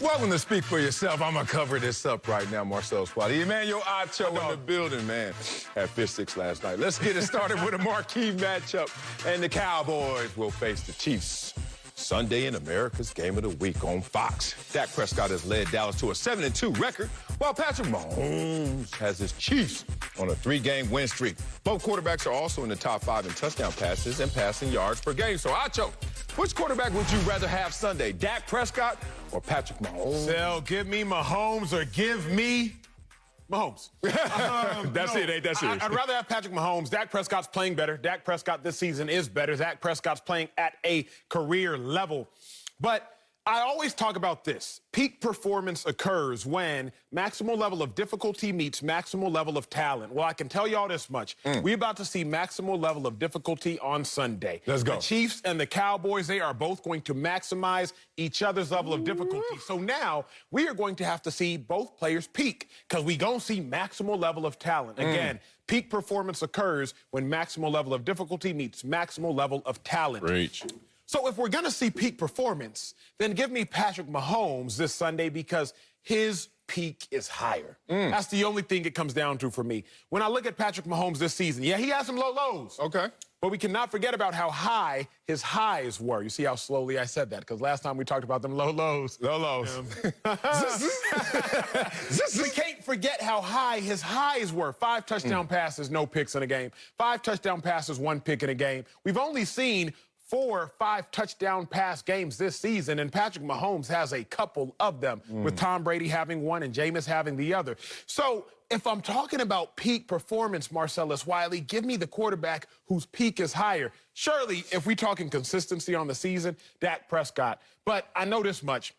Welcome to Speak for Yourself. I'm going to cover this up right now, Marcel Wiley. Emmanuel Acho in the building, man. Had fish sticks last night. Let's get it started with a marquee matchup. And the Cowboys will face the Chiefs Sunday in America's Game of the Week on Fox. Dak Prescott has led Dallas to a 7-2 record, while Patrick Mahomes has his Chiefs on a 3-game win streak. Both quarterbacks are also in the top 5 in touchdown passes and passing yards per game. So, Acho, which quarterback would you rather have Sunday, Dak Prescott or Patrick Mahomes? Sell, give me Mahomes or give me Mahomes. That's it, ain't that serious? I'd rather have Patrick Mahomes. Dak Prescott's playing better. Dak Prescott this season is better. Dak Prescott's playing at a career level. But I always talk about this. Peak performance occurs when maximal level of difficulty meets maximal level of talent. Well, I can tell y'all this much. We're about to see maximal level of difficulty on Sunday. Let's go. The Chiefs and the Cowboys, they are both going to maximize each other's level of difficulty. So now we are going to have to see both players peak because we're going to see maximal level of talent. Again, peak performance occurs when maximal level of difficulty meets maximal level of talent. Reach. So if we're going to see peak performance, then give me Patrick Mahomes this Sunday because his peak is higher. That's the only thing it comes down to for me. When I look at Patrick Mahomes this season, yeah, he has some low lows. Okay. But we cannot forget about how high his highs were. You see how slowly I said that? Because last time we talked about them low lows. Low lows. We can't forget how high his highs were. 5 touchdown passes, no picks in a game. 5 touchdown passes, 1 pick in a game. We've only seen 4 or 5 touchdown pass games this season, and Patrick Mahomes has a couple of them, with Tom Brady having one and Jameis having the other. So if I'm talking about peak performance, Marcellus Wiley, give me the quarterback whose peak is higher. Surely, if we're talking consistency on the season, Dak Prescott. But I know this much.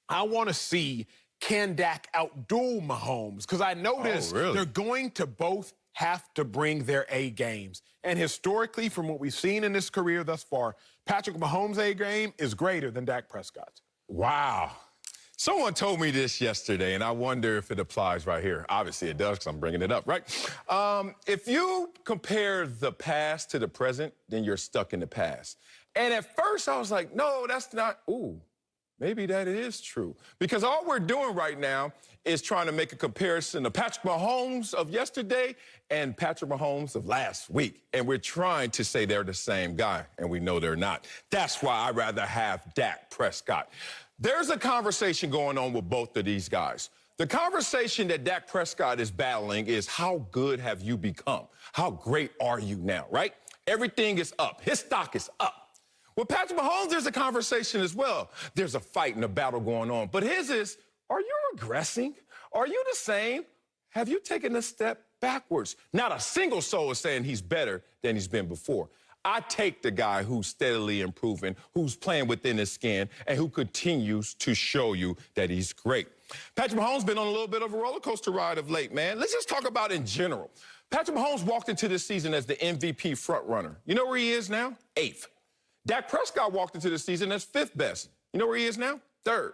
I want to see, can Dak outduel Mahomes? Because I noticed they're going to both have to bring their A games. And historically, from what we've seen in this career thus far, Patrick Mahomes' A game is greater than Dak Prescott's. Wow. Someone told me this yesterday, and I wonder if it applies right here. Obviously, it does because I'm bringing it up, right? If you compare the past to the present, then you're stuck in the past. And at first, I was like, no, that's not, maybe that is true. Because all we're doing right now is trying to make a comparison of Patrick Mahomes of yesterday and Patrick Mahomes of last week. And we're trying to say they're the same guy, and we know they're not. That's why I'd rather have Dak Prescott. There's a conversation going on with both of these guys. The conversation that Dak Prescott is battling is how good have you become? How great are you now, right? Everything is up. His stock is up. With Patrick Mahomes, there's a conversation as well. There's a fight and a battle going on. But his is, are you regressing? Are you the same? Have you taken a step backwards? Not a single soul is saying he's better than he's been before. I take the guy who's steadily improving, who's playing within his skin, and who continues to show you that he's great. Patrick Mahomes been on a little bit of a roller coaster ride of late, man. Let's just talk about in general. Patrick Mahomes walked into this season as the MVP frontrunner. You know where he is now? 8th. Dak Prescott walked into the season as 5th best. You know where he is now? 3rd.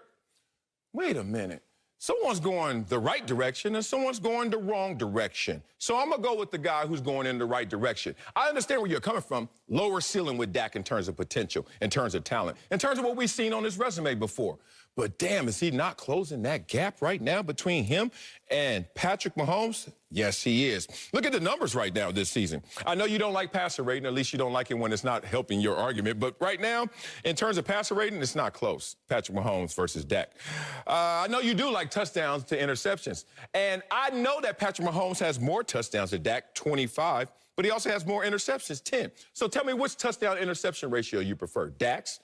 Wait a minute. Someone's going the right direction and someone's going the wrong direction. So I'm going to go with the guy who's going in the right direction. I understand where you're coming from. Lower ceiling with Dak in terms of potential, in terms of talent, in terms of what we've seen on his resume before. But damn, is he not closing that gap right now between him and Patrick Mahomes? Yes, he is. Look at the numbers right now this season. I know you don't like passer rating, at least you don't like it when it's not helping your argument. But right now, in terms of passer rating, it's not close. Patrick Mahomes versus Dak. I know you do like touchdowns to interceptions. And I know that Patrick Mahomes has more touchdowns than Dak, 25, but he also has more interceptions, 10. So tell me which touchdown interception ratio you prefer, Dak's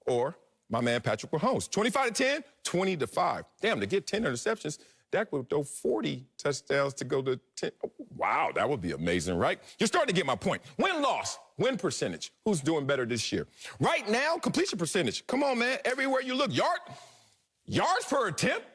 or my man Patrick Mahomes? 25 to 10, 20 to 5. Damn, to get 10 interceptions, Dak would throw 40 touchdowns to go to 10. Oh, wow, that would be amazing, right? You're starting to get my point. Win-loss, win percentage. Who's doing better this year? Right now, completion percentage. Come on, man. Everywhere you look, yards per attempt.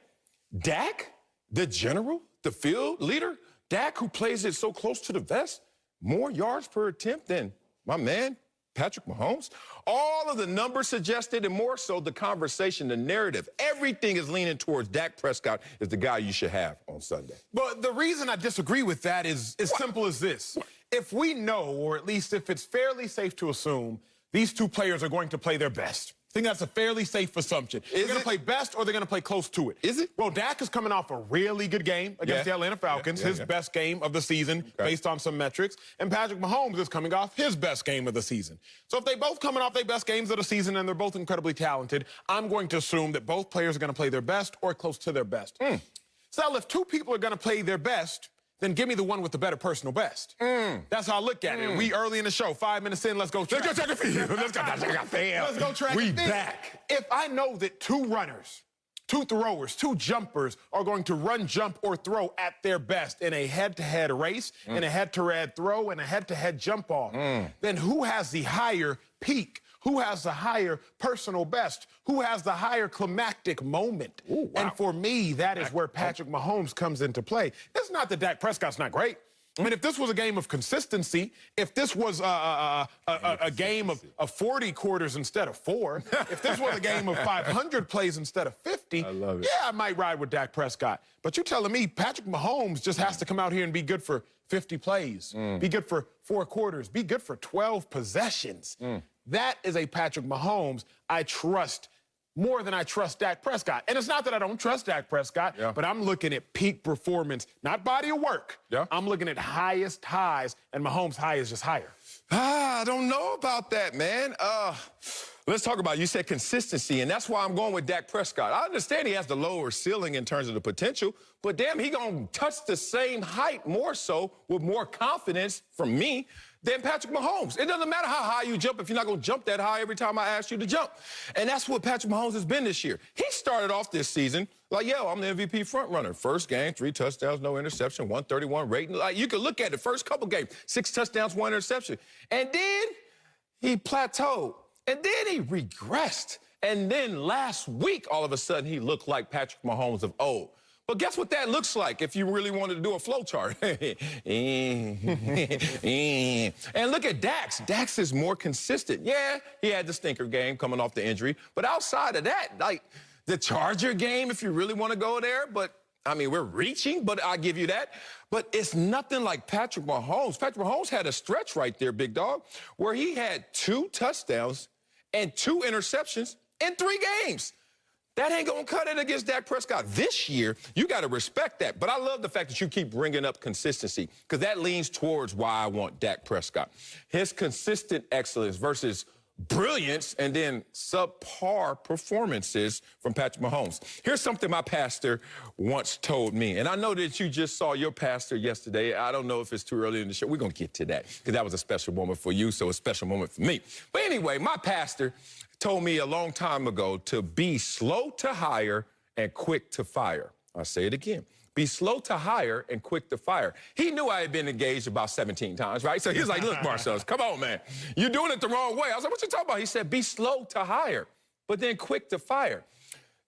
Dak, the general, the field leader. Dak, who plays it so close to the vest. More yards per attempt than my man, Patrick Mahomes. All of the numbers suggested, and more so the conversation, the narrative, everything is leaning towards Dak Prescott is the guy you should have on Sunday. But the reason I disagree with that is as simple as this. If we know, or at least if it's fairly safe to assume, these two players are going to play their best, I think that's a fairly safe assumption. They're going to play best or they're going to play close to it. Is it? Well, Dak is coming off a really good game against the Atlanta Falcons, his best game of the season based on some metrics. And Patrick Mahomes is coming off his best game of the season. So if they both coming off their best games of the season and they're both incredibly talented, I'm going to assume that both players are going to play their best or close to their best. So if two people are going to play their best, then give me the one with the better personal best. That's how I look at it. We early in the show, 5 minutes in, let's go track. Let's go check it for you. Let's go track. We back. If I know that two runners, two throwers, two jumpers are going to run, jump, or throw at their best in a head-to-head race, in a head-to-head throw, and a head-to-head jump off, then who has the higher peak? Who has the higher personal best? Who has the higher climactic moment? Ooh, wow. And for me, that is where Patrick Mahomes comes into play. It's not that Dak Prescott's not great. I mean, if this was a game of consistency, if this was a game of 40 quarters instead of 4, if this was a game of 500 plays instead of 50, I might ride with Dak Prescott. But you're telling me Patrick Mahomes just has to come out here and be good for 50 plays, be good for 4 quarters, be good for 12 possessions. That is a Patrick Mahomes I trust more than I trust Dak Prescott. And it's not that I don't trust Dak Prescott, but I'm looking at peak performance, not body of work. I'm looking at highest highs, and Mahomes' high is just higher. I don't know about that, man. Let's talk about, you said consistency, and that's why I'm going with Dak Prescott. I understand he has the lower ceiling in terms of the potential, but damn, he gonna touch the same height more so with more confidence from me than Patrick Mahomes. It doesn't matter how high you jump if you're not going to jump that high every time I ask you to jump. And that's what Patrick Mahomes has been this year. He started off this season like, yo, I'm the MVP front runner. First game, 3 touchdowns, no interception, 131 rating. Like, you can look at the first couple games, 6 touchdowns, 1 interception. And then he plateaued. And then he regressed. And then last week, all of a sudden, he looked like Patrick Mahomes of old. But guess what that looks like if you really wanted to do a flow chart? And look at Dax. Dax is more consistent. Yeah, he had the stinker game coming off the injury. But outside of that, like the Charger game, if you really want to go there, but I mean, we're reaching, but I give you that. But it's nothing like Patrick Mahomes. Patrick Mahomes had a stretch right there, big dog, where he had 2 touchdowns and 2 interceptions in 3 games. That ain't going to cut it against Dak Prescott. This year, you got to respect that. But I love the fact that you keep bringing up consistency because that leans towards why I want Dak Prescott. His consistent excellence versus brilliance and then subpar performances from Patrick Mahomes. Here's something my pastor once told me, and I know that you just saw your pastor yesterday. I don't know if it's too early in the show. We're going to get to that because that was a special moment for you, so a special moment for me. But anyway, my pastor told me a long time ago to be slow to hire and quick to fire. I'll say it again. Be slow to hire and quick to fire. He knew I had been engaged about 17 times, right? So he was like, look, Marcellus, come on, man. You're doing it the wrong way. I was like, what you talking about? He said, be slow to hire, but then quick to fire.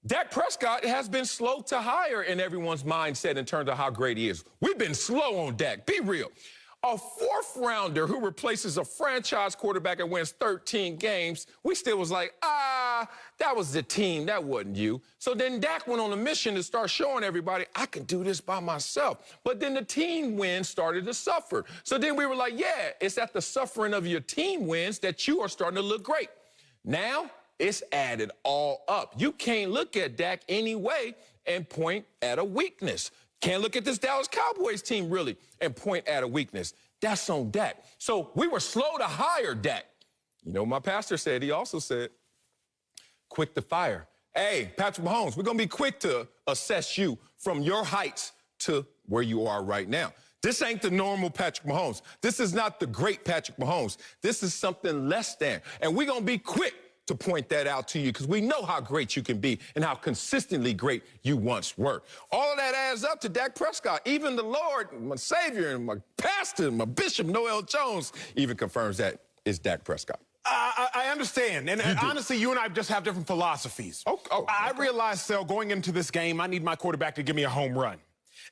Dak Prescott has been slow to hire in everyone's mindset in terms of how great he is. We've been slow on Dak. Be real. A 4th rounder who replaces a franchise quarterback and wins 13 games, we still was like, that was the team. That wasn't you. So then Dak went on a mission to start showing everybody, I can do this by myself. But then the team wins started to suffer. So then we were like, yeah, it's at the suffering of your team wins that you are starting to look great. Now it's added all up. You can't look at Dak anyway and point at a weakness. Can't look at this Dallas Cowboys team, really, and point at a weakness. That's on Dak. So we were slow to hire Dak. You know what my pastor said? He also said, quick to fire. Hey, Patrick Mahomes, we're going to be quick to assess you from your heights to where you are right now. This ain't the normal Patrick Mahomes. This is not the great Patrick Mahomes. This is something less than. And we're going to be quick to point that out to you because we know how great you can be and how consistently great you once were. All of that adds up to Dak Prescott. Even the Lord, my Savior, and my pastor, my Bishop Noel Jones even confirms that it's Dak Prescott. I understand. And honestly, you and I just have different philosophies. I realized, Sel, going into this game, I need my quarterback to give me a home run.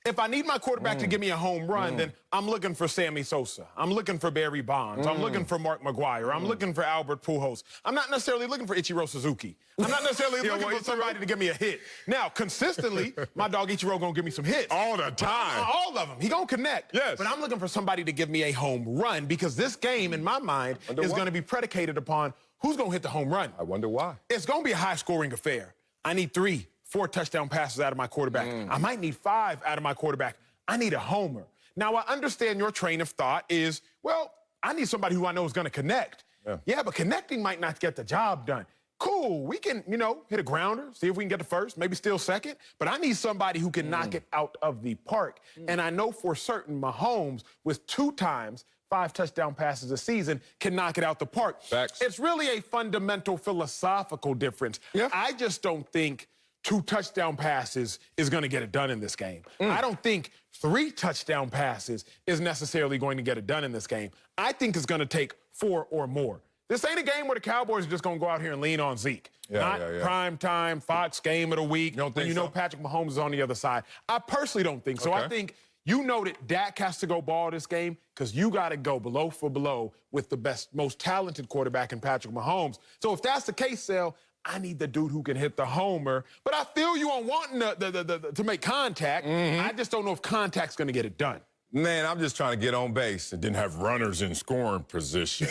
If I need my quarterback to give me a home run, then I'm looking for Sammy Sosa. I'm looking for Barry Bonds. I'm looking for Mark McGwire. I'm looking for Albert Pujols. I'm not necessarily looking for Ichiro Suzuki. I'm not necessarily looking for somebody to give me a hit. Now, consistently, my dog Ichiro gonna give me some hits. All the time. All of them. He gonna connect. Yes. But I'm looking for somebody to give me a home run because this game, in my mind, is gonna be predicated upon who's gonna hit the home run. I wonder why. It's gonna be a high-scoring affair. I need 3, 4 touchdown passes out of my quarterback. I might need 5 out of my quarterback. I need a homer. Now, I understand your train of thought is, well, I need somebody who I know is going to connect. Yeah, but connecting might not get the job done. Cool, we can, hit a grounder, see if we can get the first, maybe steal second, but I need somebody who can knock it out of the park. And I know for certain Mahomes, with 2 times 5 touchdown passes a season, can knock it out the park. Facts. It's really a fundamental philosophical difference. Yeah. I just don't think 2 touchdown passes is going to get it done in this game. I don't think 3 touchdown passes is necessarily going to get it done in this game. I think it's going to take 4 or more. This ain't a game where the Cowboys are just going to go out here and lean on Zeke. Not prime time, Fox game of the week, when you know Patrick Mahomes is on the other side. I personally don't think so. I think you know that Dak has to go ball this game because you got to go blow for blow with the best, most talented quarterback in Patrick Mahomes. So if that's the case, Sal, I need the dude who can hit the homer. But I feel you on wanting to make contact. I just don't know if contact's going to get it done. Man, I'm just trying to get on base and didn't have runners in scoring position.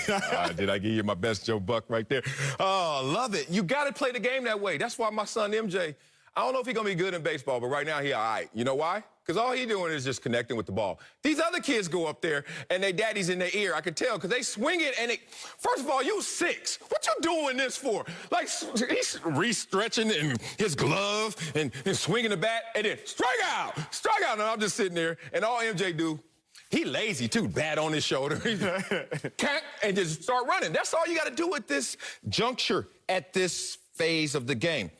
Did I give you my best Joe Buck right there? Oh, love it. You got to play the game that way. That's why my son, MJ, I don't know if he's going to be good in baseball, but right now he all right. You know why? Because all he's doing is just connecting with the ball. These other kids go up there, and their daddy's in their ear. I can tell, because they swing it, and first of all, you 6. What you doing this for? Like, he's re-stretching in his glove and swinging the bat, and then strike out. And I'm just sitting there, and all MJ do, he lazy, too, bat on his shoulder. And just start running. That's all you got to do at this juncture, at this phase of the game.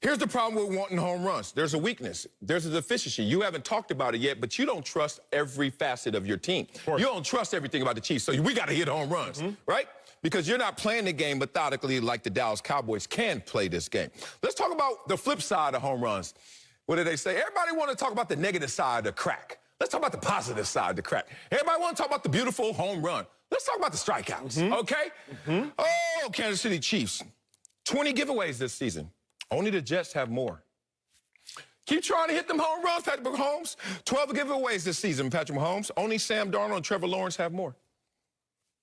Here's the problem with wanting home runs. There's a weakness. There's a deficiency. You haven't talked about it yet, but you don't trust every facet of your team. You don't trust everything about the Chiefs, so we got to hit home runs, right? Because you're not playing the game methodically like the Dallas Cowboys can play this game. Let's talk about the flip side of home runs. What do they say? Everybody want to talk about the negative side of the crack. Let's talk about the positive side of the crack. Everybody want to talk about the beautiful home run. Let's talk about the strikeouts, okay? Oh, Kansas City Chiefs, 20 giveaways this season. Only the Jets have more. Keep trying to hit them home runs, Patrick Mahomes. 12 giveaways this season, Patrick Mahomes. Only Sam Darnold and Trevor Lawrence have more.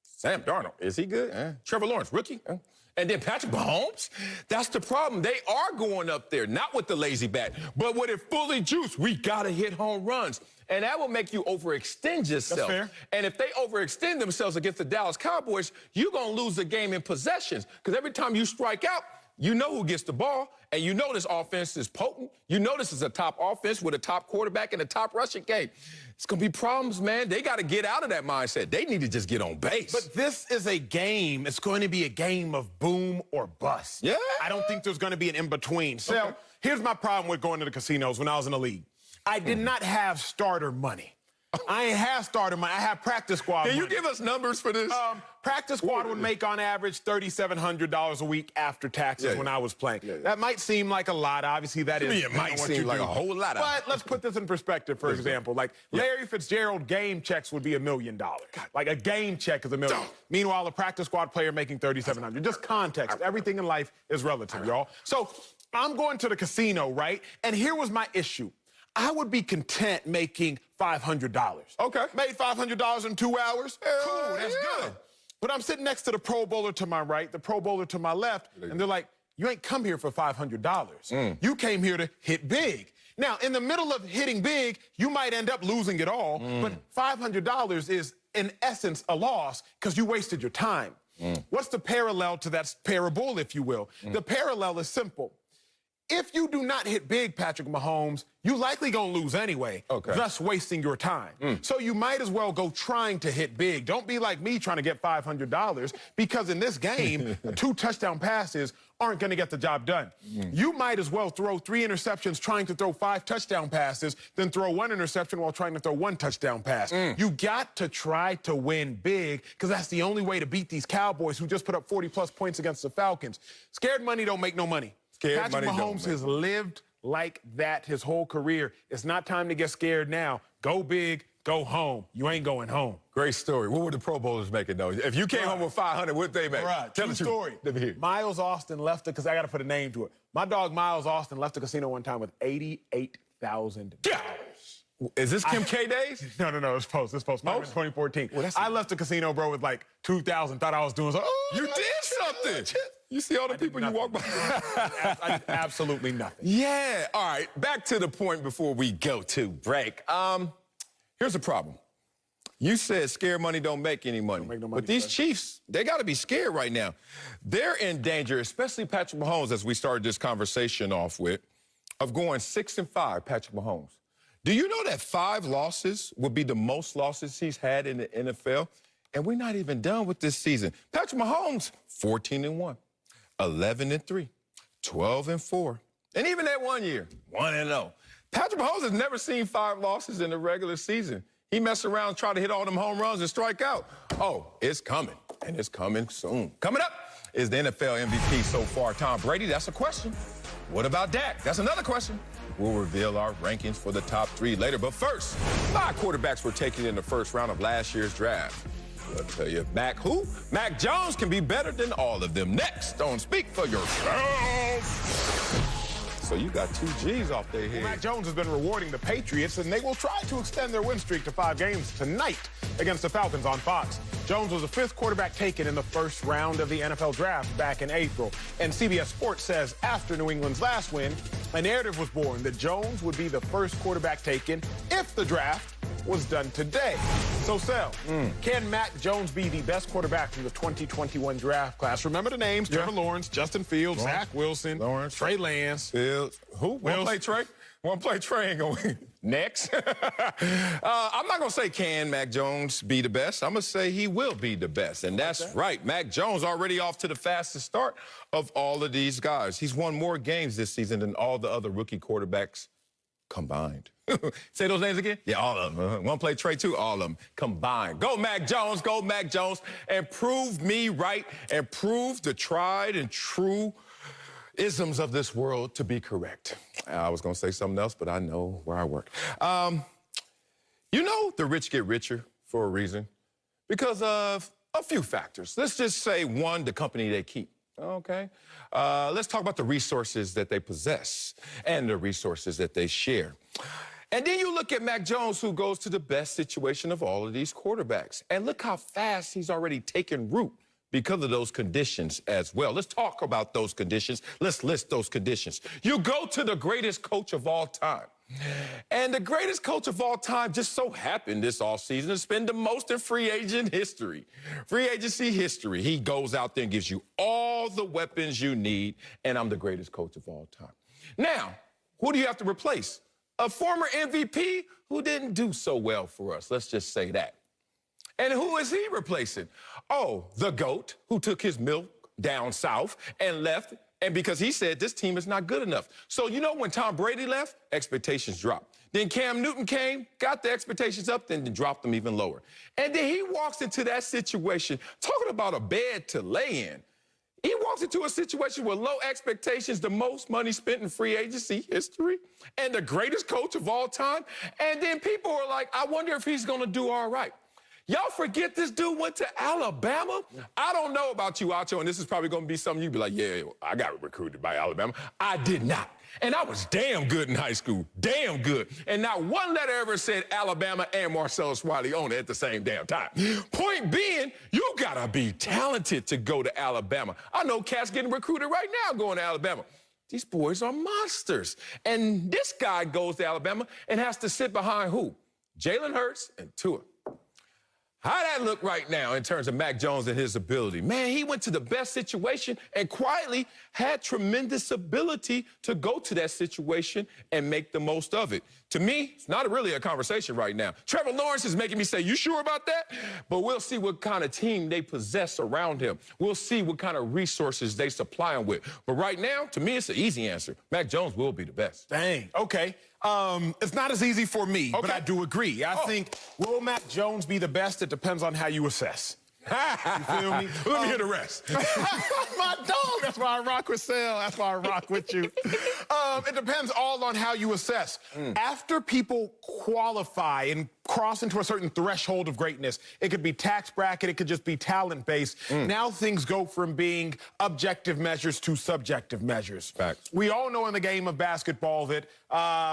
Sam Darnold, is he good? Trevor Lawrence, rookie. And then Patrick Mahomes? That's the problem. They are going up there, not with the lazy bat, but with it fully juiced. We got to hit home runs. And that will make you overextend yourself. That's fair. And if they overextend themselves against the Dallas Cowboys, you're going to lose the game in possessions. Because every time you strike out, you know who gets the ball, and you know this offense is potent. You know this is a top offense with a top quarterback and a top rushing game. It's going to be problems, man. They got to get out of that mindset. They need to just get on base. But this is a game. It's going to be a game of boom or bust. Yeah. I don't think there's going to be an in-between. So here's my problem with going to the casinos when I was in the league. I did not have starter money. I ain't have starter money. I have practice squad money. Can you give us numbers for this? Practice squad would make on average $3,700 a week after taxes when I was playing. That might seem like a lot. Obviously, that is. It might seem like a whole lot. But let's put this in perspective, for example. Like Larry Fitzgerald game checks would be $1 million. Like a game check is $1 million. Meanwhile, a practice squad player making $3,700. Just context. Everything in life is relative, y'all. So I'm going to the casino, right? And here was my issue. I would be content making $500. Okay. Made $500 in 2 hours? Cool, that's good. But I'm sitting next to the Pro Bowler to my right, the Pro Bowler to my left, and they're like, you ain't come here for $500. You came here to hit big. Now, in the middle of hitting big, you might end up losing it all, but $500 is, in essence, a loss because you wasted your time. What's the parallel to that parable, if you will? The parallel is simple. If you do not hit big, Patrick Mahomes, you likely gonna lose anyway, thus wasting your time. So you might as well go trying to hit big. Don't be like me trying to get $500 because in this game, 2 touchdown passes aren't gonna get the job done. You might as well throw 3 interceptions trying to throw 5 touchdown passes than throw 1 interception while trying to throw 1 touchdown pass. You got to try to win big because that's the only way to beat these Cowboys who just put up 40-plus points against the Falcons. Scared money don't make no money. Patrick Mahomes has lived like that his whole career. It's not time to get scared now. Go big, go home. You ain't going home. Great story. What were the Pro Bowlers making, though? If you came home with 500, what'd they make? Right. Tell True the truth. story. Let me hear. Miles Austin left it, because I got to put a name to it. My dog Miles Austin left the casino one time with $88,000. Yeah. Is this Kim K days? No, it's post. This post. Mine was 2014. Well, I left the casino, bro, with like 2,000. Thought I was doing something. Oh, You did something. You see all the people you walk by? I did absolutely nothing. Yeah. All right. Back to the point before we go to break. Here's the problem. You said scared money don't make any money. Make no money, But these sir. Chiefs, they got to be scared right now. They're in danger, especially Patrick Mahomes, as we started this conversation off with, of going 6-5, Patrick Mahomes. Do you know that 5 losses would be the most losses he's had in the NFL? And we're not even done with this season. Patrick Mahomes, 14-1, 11-3, 12-4. And even that 1 year, 1-0. Patrick Mahomes has never seen 5 losses in the regular season. He messed around, tried to hit all them home runs and strike out. Oh, it's coming, and it's coming soon. Coming up is the NFL MVP so far, Tom Brady. That's a question. What about Dak? That's another question. We'll reveal our rankings for the top 3 later. But first, 5 quarterbacks were taken in the first round of last year's draft. I'll tell you, Mac Jones can be better than all of them. Next on Speak for Yourself. So you got 2 G's off their head. Mac Jones has been rewarding the Patriots, and they will try to extend their win streak to 5 games tonight against the Falcons on Fox. Jones was the 5th quarterback taken in the first round of the NFL draft back in April. And CBS Sports says after New England's last win, a narrative was born that Jones would be the first quarterback taken if the draft was done today. So, Sel, can Mac Jones be the best quarterback from the 2021 draft class? Remember the names: Trevor Lawrence, Justin Fields, Zach Wilson, Lawrence, Trey Lance. Fields. Who? One play Trey? One play Trey ain't going to next. I'm not going to say can Mac Jones be the best. I'm going to say he will be the best. And that's right. Mac Jones already off to the fastest start of all of these guys. He's won more games this season than all the other rookie quarterbacks combined. Say those names again? Yeah, all of them. One play Trey, too, all of them combined. Go Mac Jones, and prove me right and prove the tried and true isms of this world to be correct. I was going to say something else, but I know where I work. You know the rich get richer for a reason because of a few factors. Let's just say, one, the company they keep. Okay. Let's talk about the resources that they possess and the resources that they share. And then you look at Mac Jones, who goes to the best situation of all of these quarterbacks. And look how fast he's already taken root because of those conditions as well. Let's talk about those conditions. Let's list those conditions. You go to the greatest coach of all time. And the greatest coach of all time just so happened this offseason to spend the most in free agent history. Free agency history. He goes out there and gives you all the weapons you need, and I'm the greatest coach of all time. Now, who do you have to replace? A former MVP who didn't do so well for us. Let's just say that. And who is he replacing? Oh, the GOAT, who took his milk down south and left. And because he said this team is not good enough. So, you know, when Tom Brady left, expectations dropped. Then Cam Newton came, got the expectations up, then dropped them even lower. And then he walks into that situation, talking about a bed to lay in. He walks into a situation with low expectations, the most money spent in free agency history, and the greatest coach of all time. And then people are like, I wonder if he's going to do all right. Y'all forget this dude went to Alabama? I don't know about you, Acho, and this is probably going to be something you'd be like, yeah, I got recruited by Alabama. I did not. And I was damn good in high school, damn good. And not one letter ever said Alabama and Marcellus Wiley on it at the same damn time. Point being, you got to be talented to go to Alabama. I know cats getting recruited right now going to Alabama. These boys are monsters. And this guy goes to Alabama and has to sit behind who? Jalen Hurts and Tua. How that look right now in terms of Mac Jones and his ability? Man, he went to the best situation and quietly had tremendous ability to go to that situation and make the most of it. To me, it's not really a conversation right now. Trevor Lawrence is making me say, you sure about that? But we'll see what kind of team they possess around him. We'll see what kind of resources they supply him with. But right now, to me, it's an easy answer. Mac Jones will be the best. Dang, okay. It's not as easy for me, but I do agree. I think, will Mac Jones be the best? It depends on how you assess. You feel me? Let me hear the rest. My dog. That's why I rock with Sal. That's why I rock with you. It depends all on how you assess. After people qualify and cross into a certain threshold of greatness, it could be tax bracket, it could just be talent-based. Now things go from being objective measures to subjective measures. Facts. We all know in the game of basketball that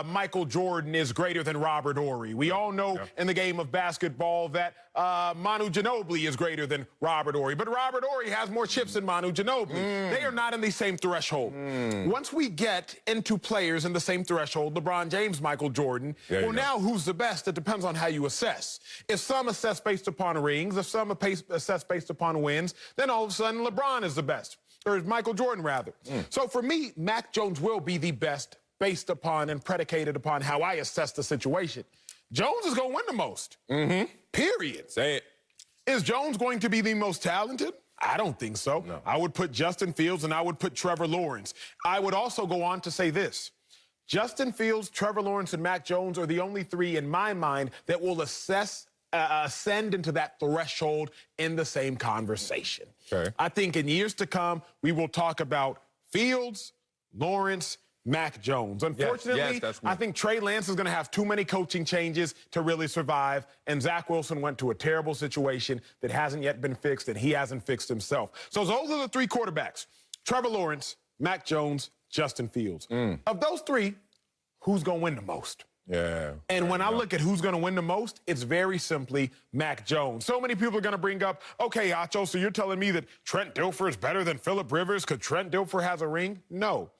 Michael Jordan is greater than Robert Horry. We all know in the game of basketball that Manu Ginobili is greater than Robert Horry. But Robert Horry has more chips than Manu Ginobili. They are not in the same threshold. Once we get into players in the same threshold, LeBron James, Michael Jordan, well, now who's the best? It depends on how you assess. If some assess based upon rings, if some assess based upon wins, then all of a sudden LeBron is the best, or Michael Jordan rather. So for me, Mac Jones will be the best based upon and predicated upon how I assess the situation. Jones is going to win the most. Period. Say it. Is Jones going to be the most talented? I don't think so. No. I would put Justin Fields and I would put Trevor Lawrence. I would also go on to say this. Justin Fields, Trevor Lawrence, and Mac Jones are the only three in my mind that will ascend into that threshold in the same conversation. Okay. I think in years to come, we will talk about Fields, Lawrence, Mac Jones. Unfortunately, I think Trey Lance is going to have too many coaching changes to really survive, and Zach Wilson went to a terrible situation that hasn't yet been fixed, and he hasn't fixed himself. So those are the three quarterbacks: Trevor Lawrence, Mac Jones, Justin Fields. Of those three, who's going to win the most? Yeah. And when I look at who's going to win the most, it's very simply Mac Jones. So many people are going to bring up, okay, Acho, so you're telling me that Trent Dilfer is better than Phillip Rivers because Trent Dilfer has a ring? No.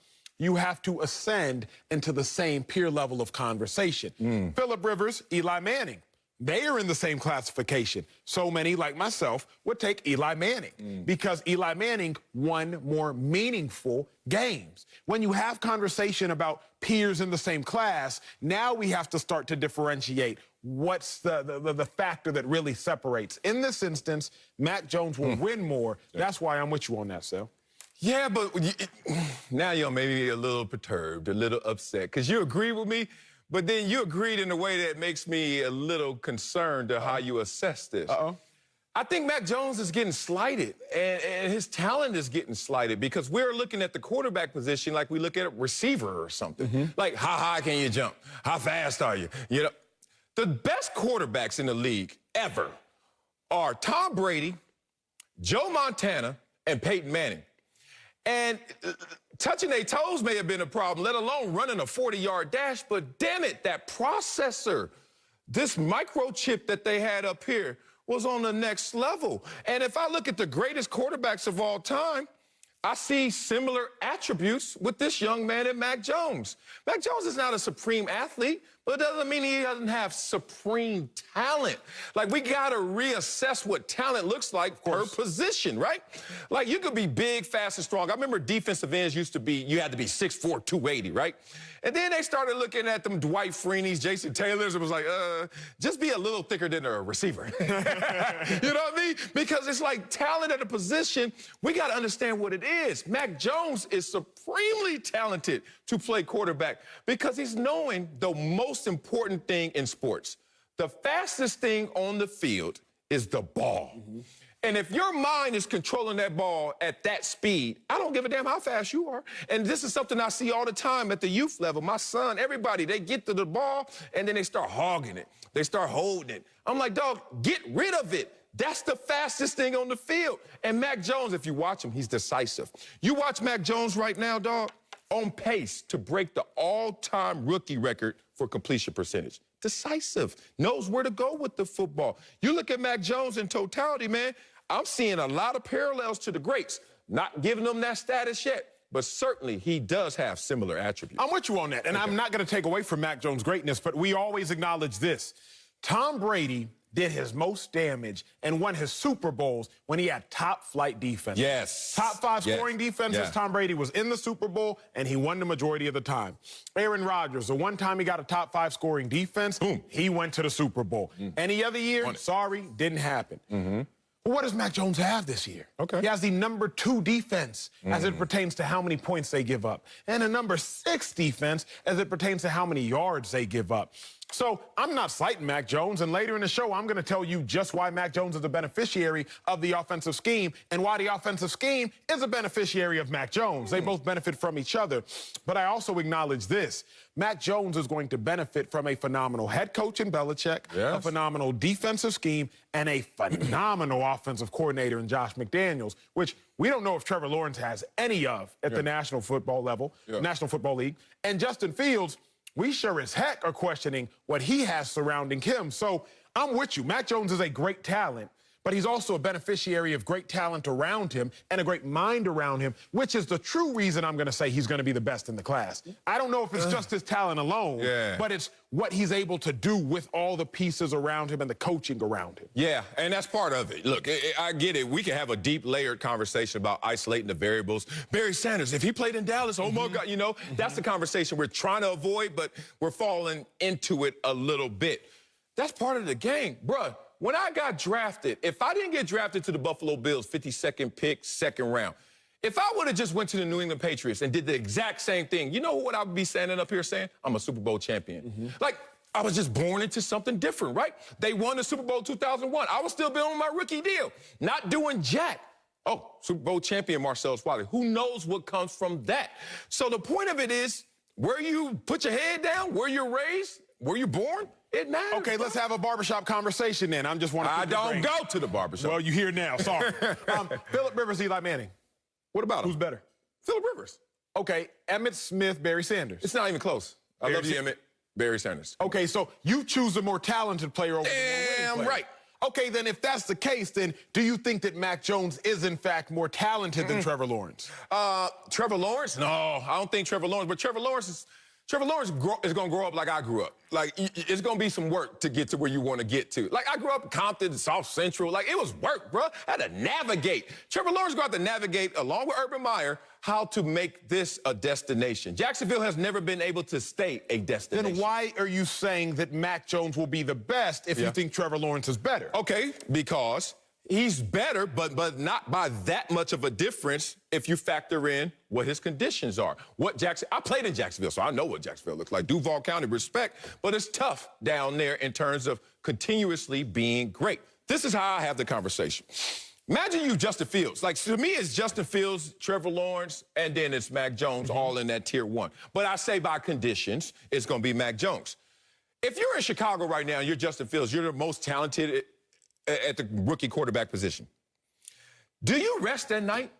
You have to ascend into the same peer level of conversation. Phillip Rivers, Eli Manning, they are in the same classification. So many, like myself, would take Eli Manning because Eli Manning won more meaningful games. When you have conversation about peers in the same class, now we have to start to differentiate what's the factor that really separates. In this instance, Mac Jones will win more. That's why I'm with you on that, Sal. Yeah, but now you're maybe a little perturbed, a little upset, because you agree with me, but then you agreed in a way that makes me a little concerned to how you assess this. I think Mac Jones is getting slighted, and his talent is getting slighted because we're looking at the quarterback position like we look at a receiver or something. Like, how high can you jump? How fast are you? You know, the best quarterbacks in the league ever are Tom Brady, Joe Montana, and Peyton Manning. And touching their toes may have been a problem, let alone running a 40-yard dash. But damn it, that processor, this microchip that they had up here was on the next level. And if I look at the greatest quarterbacks of all time, I see similar attributes with this young man in Mac Jones. Mac Jones is not a supreme athlete, but it doesn't mean he doesn't have supreme talent. Like, we got to reassess what talent looks like per position, right? Like, you could be big, fast, and strong. I remember defensive ends used to be, you had to be 6'4", 280, right? And then they started looking at them Dwight Freeney's, Jason Taylor's, and was like, just be a little thicker than a receiver. You know what I mean? Because it's like talent at a position, we got to understand what it is. Mac Jones is supremely talented to play quarterback because he's knowing the most important thing in sports. The fastest thing on the field is the ball. And if your mind is controlling that ball at that speed, I don't give a damn how fast you are. And this is something I see all the time at the youth level. My son, everybody, they get to the ball and then they start hogging it. They start holding it. I'm like, dog, get rid of it. That's the fastest thing on the field. And Mac Jones, if you watch him, he's decisive. You watch Mac Jones right now, dog, on pace to break the all-time rookie record for completion percentage. Decisive, knows where to go with the football. You look at Mac Jones in totality, man, I'm seeing a lot of parallels to the greats. Not giving them that status yet, but certainly he does have similar attributes. I'm with you on that, and I'm not going to take away from Mac Jones' greatness, but we always acknowledge this. Tom Brady did his most damage and won his Super Bowls when he had top-flight defense. Yes. Top 5 scoring defenses. Tom Brady was in the Super Bowl, and he won the majority of the time. Aaron Rodgers, the one time he got a top 5 scoring defense, he went to the Super Bowl. Any other year, sorry, didn't happen. What does Mac Jones have this year? He has the number 2 defense as it pertains to how many points they give up, and a number 6 defense as it pertains to how many yards they give up. So I'm not slighting Mac Jones, and later in the show, I'm going to tell you just why Mac Jones is a beneficiary of the offensive scheme and why the offensive scheme is a beneficiary of Mac Jones. They both benefit from each other. But I also acknowledge this. Mac Jones is going to benefit from a phenomenal head coach in Belichick, a phenomenal defensive scheme, and a phenomenal offensive coordinator in Josh McDaniels, which we don't know if Trevor Lawrence has any of at the National Football level, National Football League. And Justin Fields, we sure as heck are questioning what he has surrounding him. So I'm with you. Mac Jones is a great talent, but he's also a beneficiary of great talent around him and a great mind around him, which is the true reason I'm going to say he's going to be the best in the class. I don't know if it's just his talent alone, but it's what he's able to do with all the pieces around him and the coaching around him. Yeah, and that's part of it. Look, I get it. We can have a deep, layered conversation about isolating the variables. Barry Sanders, if he played in Dallas, oh, my God, you know, that's the conversation we're trying to avoid, but we're falling into it a little bit. That's part of the game, bruh. When I got drafted, if I didn't get drafted to the Buffalo Bills, 52nd pick, second round, if I would have just went to the New England Patriots and did the exact same thing, you know what I would be standing up here saying? I'm a Super Bowl champion. Like, I was just born into something different, right? They won the Super Bowl 2001. I was still building my rookie deal, not doing jack. Oh, Super Bowl champion Marcellus Wiley. Who knows what comes from that? So the point of it is, where you put your head down, where you're raised, where you're born, it matters. Okay, let's have a barbershop conversation then. I just want to. I don't go to the barbershop. Well, you here now. Sorry. Phillip Rivers, Eli Manning. What about him? Who's better? Phillip Rivers. Okay, Emmitt Smith, Barry Sanders. It's not even close. I love you, Emmitt. Barry Sanders. Okay, so you choose the more talented player over the more winning player. Right. Okay, then if that's the case, then do you think that Mac Jones is in fact more talented than Trevor Lawrence? Trevor Lawrence? No, I don't think Trevor Lawrence, but Trevor Lawrence is going to grow up like I grew up. Like, it's going to be some work to get to where you want to get to. Like, I grew up in Compton, South Central. Like, it was work, bro. I had to navigate. Trevor Lawrence going to have to navigate, along with Urban Meyer, how to make this a destination. Jacksonville has never been able to stay a destination. Then why are you saying that Mac Jones will be the best if you think Trevor Lawrence is better? Okay, because he's better, but not by that much of a difference if you factor in what his conditions are. I played in Jacksonville, so I know what Jacksonville looks like. Duval County, respect, but it's tough down there in terms of continuously being great. This is how I have the conversation. Imagine you Justin Fields. Like, to me, it's Justin Fields, Trevor Lawrence, and then it's Mac Jones, all in that tier one. But I say by conditions, it's going to be Mac Jones. If you're in Chicago right now and you're Justin Fields, you're the most talented at the rookie quarterback position. Do you rest at night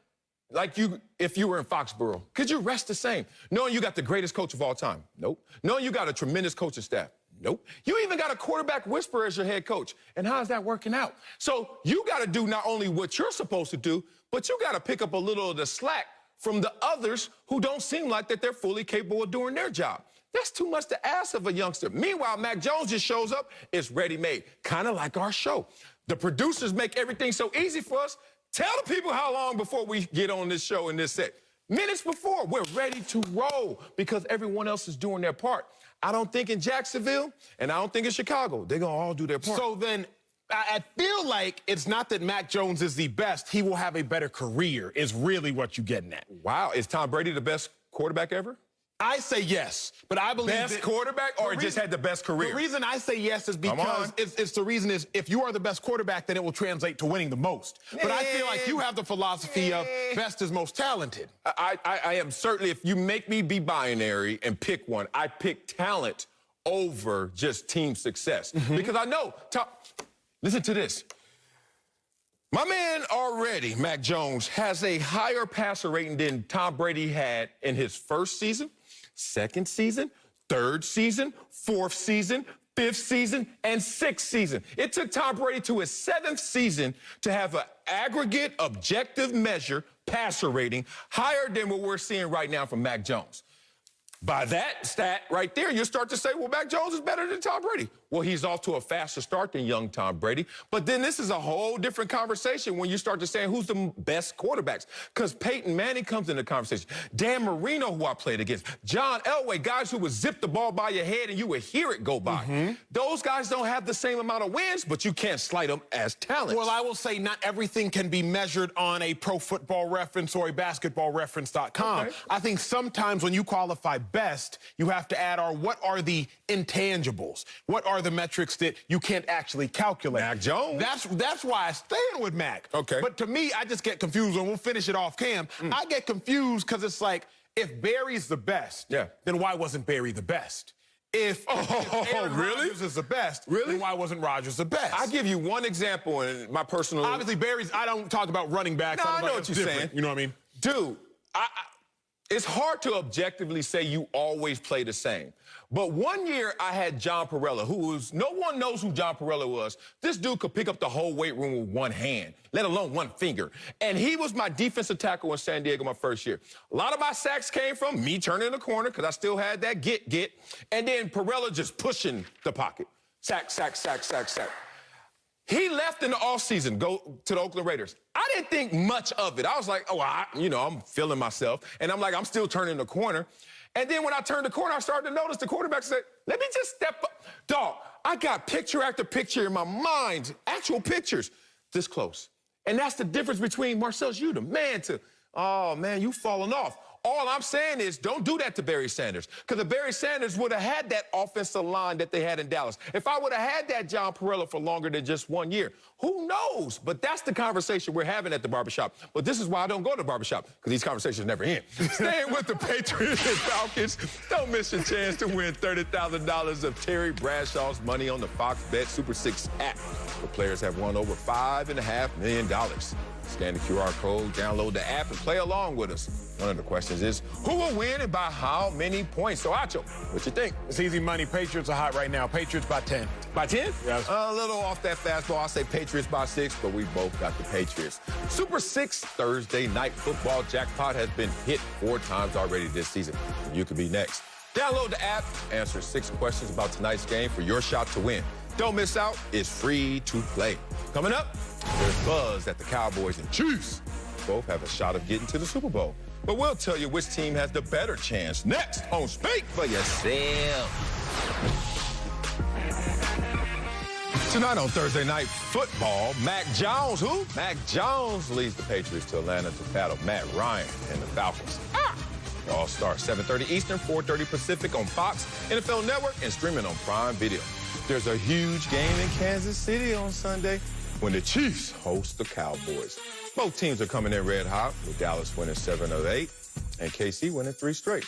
like if you were in Foxborough? Could you rest the same? Knowing you got the greatest coach of all time? Nope. Knowing you got a tremendous coaching staff? Nope. You even got a quarterback whisperer as your head coach. And how's that working out? So you got to do not only what you're supposed to do, but you got to pick up a little of the slack from the others who don't seem like that they're fully capable of doing their job. That's too much to ask of a youngster. Meanwhile, Mac Jones just shows up, it's ready-made, kind of like our show. The producers make everything so easy for us. Tell the people how long before we get on this show and this set. Minutes before, we're ready to roll because everyone else is doing their part. I don't think in Jacksonville, and I don't think in Chicago, they're going to all do their part. So then, I feel like it's not that Mac Jones is the best. He will have a better career is really what you're getting at. Wow. Is Tom Brady the best quarterback ever? I say yes, but I believe best quarterback or just had the best career? The reason I say yes is because the reason is if you are the best quarterback, then it will translate to winning the most. But I feel like you have the philosophy of best is most talented. I am certainly, if you make me be binary and pick one, I pick talent over just team success. Because I know, listen to this. My man already, Mac Jones, has a higher passer rating than Tom Brady had in his first season, second season, third season, fourth season, fifth season, and sixth season. It took Tom Brady to his seventh season to have an aggregate objective measure passer rating higher than what we're seeing right now from Mac Jones. By that stat right there, you start to say, well, Mac Jones is better than Tom Brady. Well, he's off to a faster start than young Tom Brady. But then this is a whole different conversation when you start to say who's the best quarterbacks. Because Peyton Manning comes in the conversation. Dan Marino, who I played against. John Elway, guys who would zip the ball by your head and you would hear it go by. Those guys don't have the same amount of wins, but you can't slight them as talent. Well, I will say not everything can be measured on a Pro Football Reference or a Basketball Reference.com. I think sometimes when you qualify best, you have to add what are the intangibles? What are the metrics that you can't actually calculate? Mac Jones. That's why I stand with Mac. Okay. But to me, I just get confused, and we'll finish it off cam. I get confused because it's like, if Barry's the best, then why wasn't Barry the best? If Aaron Rodgers is the best, then why wasn't Rodgers the best? I'll give you one example in my personal... Obviously, I don't talk about running backs. No, I know what you're saying. You know what I mean? Dude, it's hard to objectively say you always play the same. But one year I had John Perella, no one knows who John Perella was. This dude could pick up the whole weight room with one hand, let alone one finger. And he was my defensive tackle in San Diego my first year. A lot of my sacks came from me turning the corner because I still had that get. And then Perella just pushing the pocket. Sack. He left in the offseason, go to the Oakland Raiders. I didn't think much of it. I was like, I'm feeling myself. And I'm like, I'm still turning the corner. And then when I turned the corner, I started to notice the quarterback said, let me just step up. Dog, I got picture after picture in my mind, actual pictures, this close. And that's the difference between Marcel Judah, oh, man, you falling off. All I'm saying is don't do that to Barry Sanders, because if Barry Sanders would have had that offensive line that they had in Dallas, if I would have had that John Perella for longer than just 1 year, who knows? But that's the conversation we're having at the barbershop. But this is why I don't go to the barbershop, because these conversations never end. Staying with the Patriots and Falcons, don't miss your chance to win $30,000 of Terry Bradshaw's money on the Fox Bet Super 6 app. The players have won over $5.5 million. Scan the QR code, download the app, and play along with us. One of the questions is, who will win and by how many points? So, Acho, what you think? It's easy money. Patriots are hot right now. Patriots by 10. By 10? Yes. A little off that fastball. I say Patriots by 6, but we both got the Patriots. Super 6 Thursday night football jackpot has been hit 4 times already this season. You could be next. Download the app, answer 6 questions about tonight's game for your shot to win. Don't miss out. It's free to play. Coming up, there's buzz that the Cowboys and Chiefs both have a shot of getting to the Super Bowl. But we'll tell you which team has the better chance next on Speak for Yourself. Tonight on Thursday Night Football, Mac Jones, who? Mac Jones leads the Patriots to Atlanta to battle Matt Ryan and the Falcons. The All-Star, 7:30 Eastern, 4:30 Pacific on Fox, NFL Network, and streaming on Prime Video. There's a huge game in Kansas City on Sunday when the Chiefs host the Cowboys. Both teams are coming in red hot, with Dallas winning 7 of 8 and KC winning 3 straight.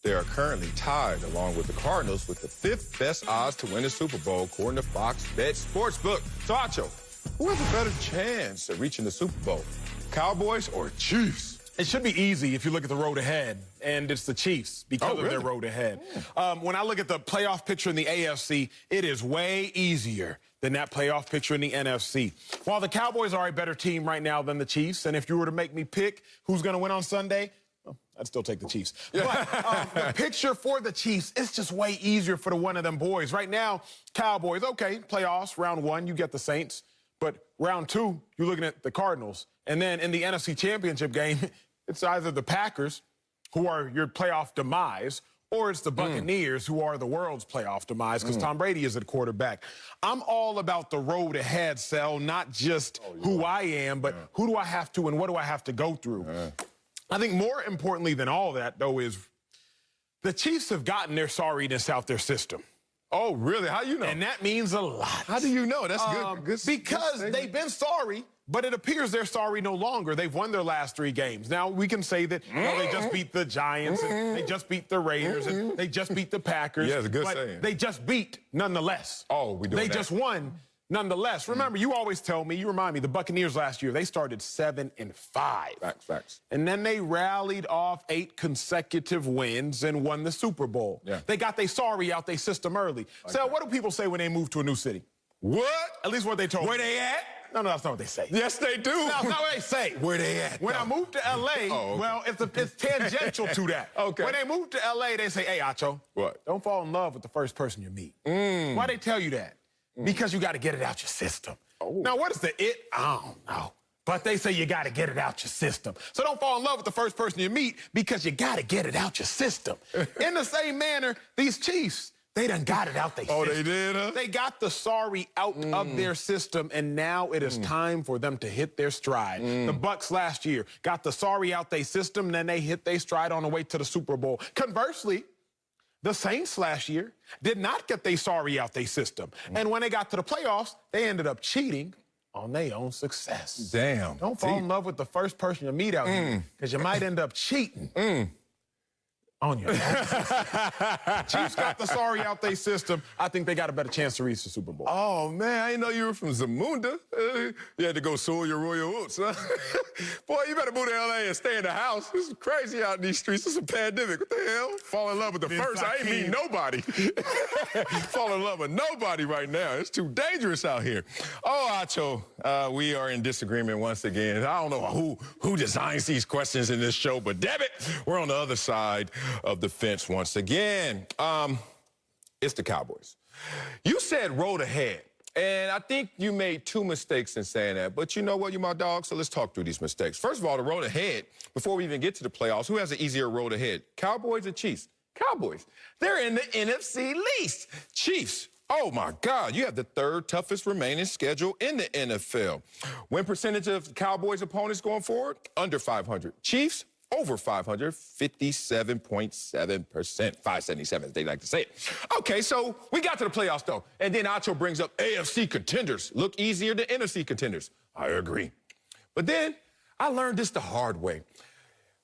They are currently tied, along with the Cardinals, with the 5th best odds to win the Super Bowl, according to Fox Bet Sportsbook. So, Acho, who has a better chance of reaching the Super Bowl, Cowboys or Chiefs? It should be easy if you look at the road ahead, and it's the Chiefs because of their road ahead. When I look at the playoff picture in the AFC, it is way easier than that playoff picture in the NFC. While the Cowboys are a better team right now than the Chiefs, and if you were to make me pick who's going to win on Sunday, well, I'd still take the Chiefs. But the picture for the Chiefs, it's just way easier for the one of them boys. Right now, Cowboys, okay, playoffs, round 1, you get the Saints. But round 2, you're looking at the Cardinals. And then in the NFC Championship game, it's either the Packers, who are your playoff demise, or it's the Buccaneers, who are the world's playoff demise, because Tom Brady is at quarterback. I'm all about the road ahead, Sel, not just who I am, but who do I have to and what do I have to go through? I think more importantly than all that, though, is the Chiefs have gotten their sorriness out their system. Oh, really? How do you know? And that means a lot. How do you know? That's good. Because they've been sorry, but it appears they're sorry no longer. They've won their last 3 games. Now, we can say that they just beat the Giants, and they just beat the Raiders, and they just beat the Packers. Yeah, it's a good but saying. They just beat nonetheless. Oh, we doing They that. just won nonetheless. Remember, you always tell me, you remind me, the Buccaneers last year, they started 7-5. Facts. And then they rallied off 8 consecutive wins and won the Super Bowl. Yeah. They got their sorry out their system early. So what do people say when they move to a new city? What? At least what they told me. Where they at? No, that's not what they say. Yes, they do. No, that's not what they say. Where they at? When I moved to L.A., well, it's tangential to that. Okay. When they moved to L.A., they say, hey, Acho. What? Don't fall in love with the first person you meet. Why they tell you that? Because you got to get it out your system. Now, what is the it? I don't know. But they say you got to get it out your system. So don't fall in love with the first person you meet because you got to get it out your system. In the same manner, these Chiefs, they done got it out their system. Oh, they did, huh? They got the sorry out of their system, and now it is time for them to hit their stride. The Bucs last year got the sorry out their system, then they hit their stride on the way to the Super Bowl. Conversely, The Saints last year did not get their sorry out their system. And when they got to the playoffs, they ended up cheating on their own success. Damn. Don't fall in love with the first person you meet out here, because you might end up cheating on your own system. Chiefs got the sorry out their system. I think they got a better chance to reach the Super Bowl. Oh, man, I didn't know you were from Zamunda. You had to go soil your royal oats, huh? Boy, you better move to L.A. and stay in the house. This is crazy out in these streets. This is a pandemic. What the hell? Fall in love with the first. I ain't mean nobody. Fall in love with nobody right now. It's too dangerous out here. Oh, Acho, we are in disagreement once again. I don't know who designs these questions in this show, but damn it, we're on the other side of the fence once again. It's the Cowboys. You said road ahead, and I think you made two mistakes in saying that. But you know what, you my dog, so let's talk through these mistakes. First of all, the road ahead, before we even get to the playoffs, who has an easier road ahead, Cowboys or Chiefs? Cowboys. They're in the NFC least. Chiefs, oh my God, you have the third toughest remaining schedule in the NFL. Win percentage of Cowboys opponents going forward, under 500. Chiefs, over 500, 57.7%, 577 as they like to say it. Okay, so we got to the playoffs, though. And then Acho brings up AFC contenders. Look easier than NFC contenders. I agree. But then I learned this the hard way.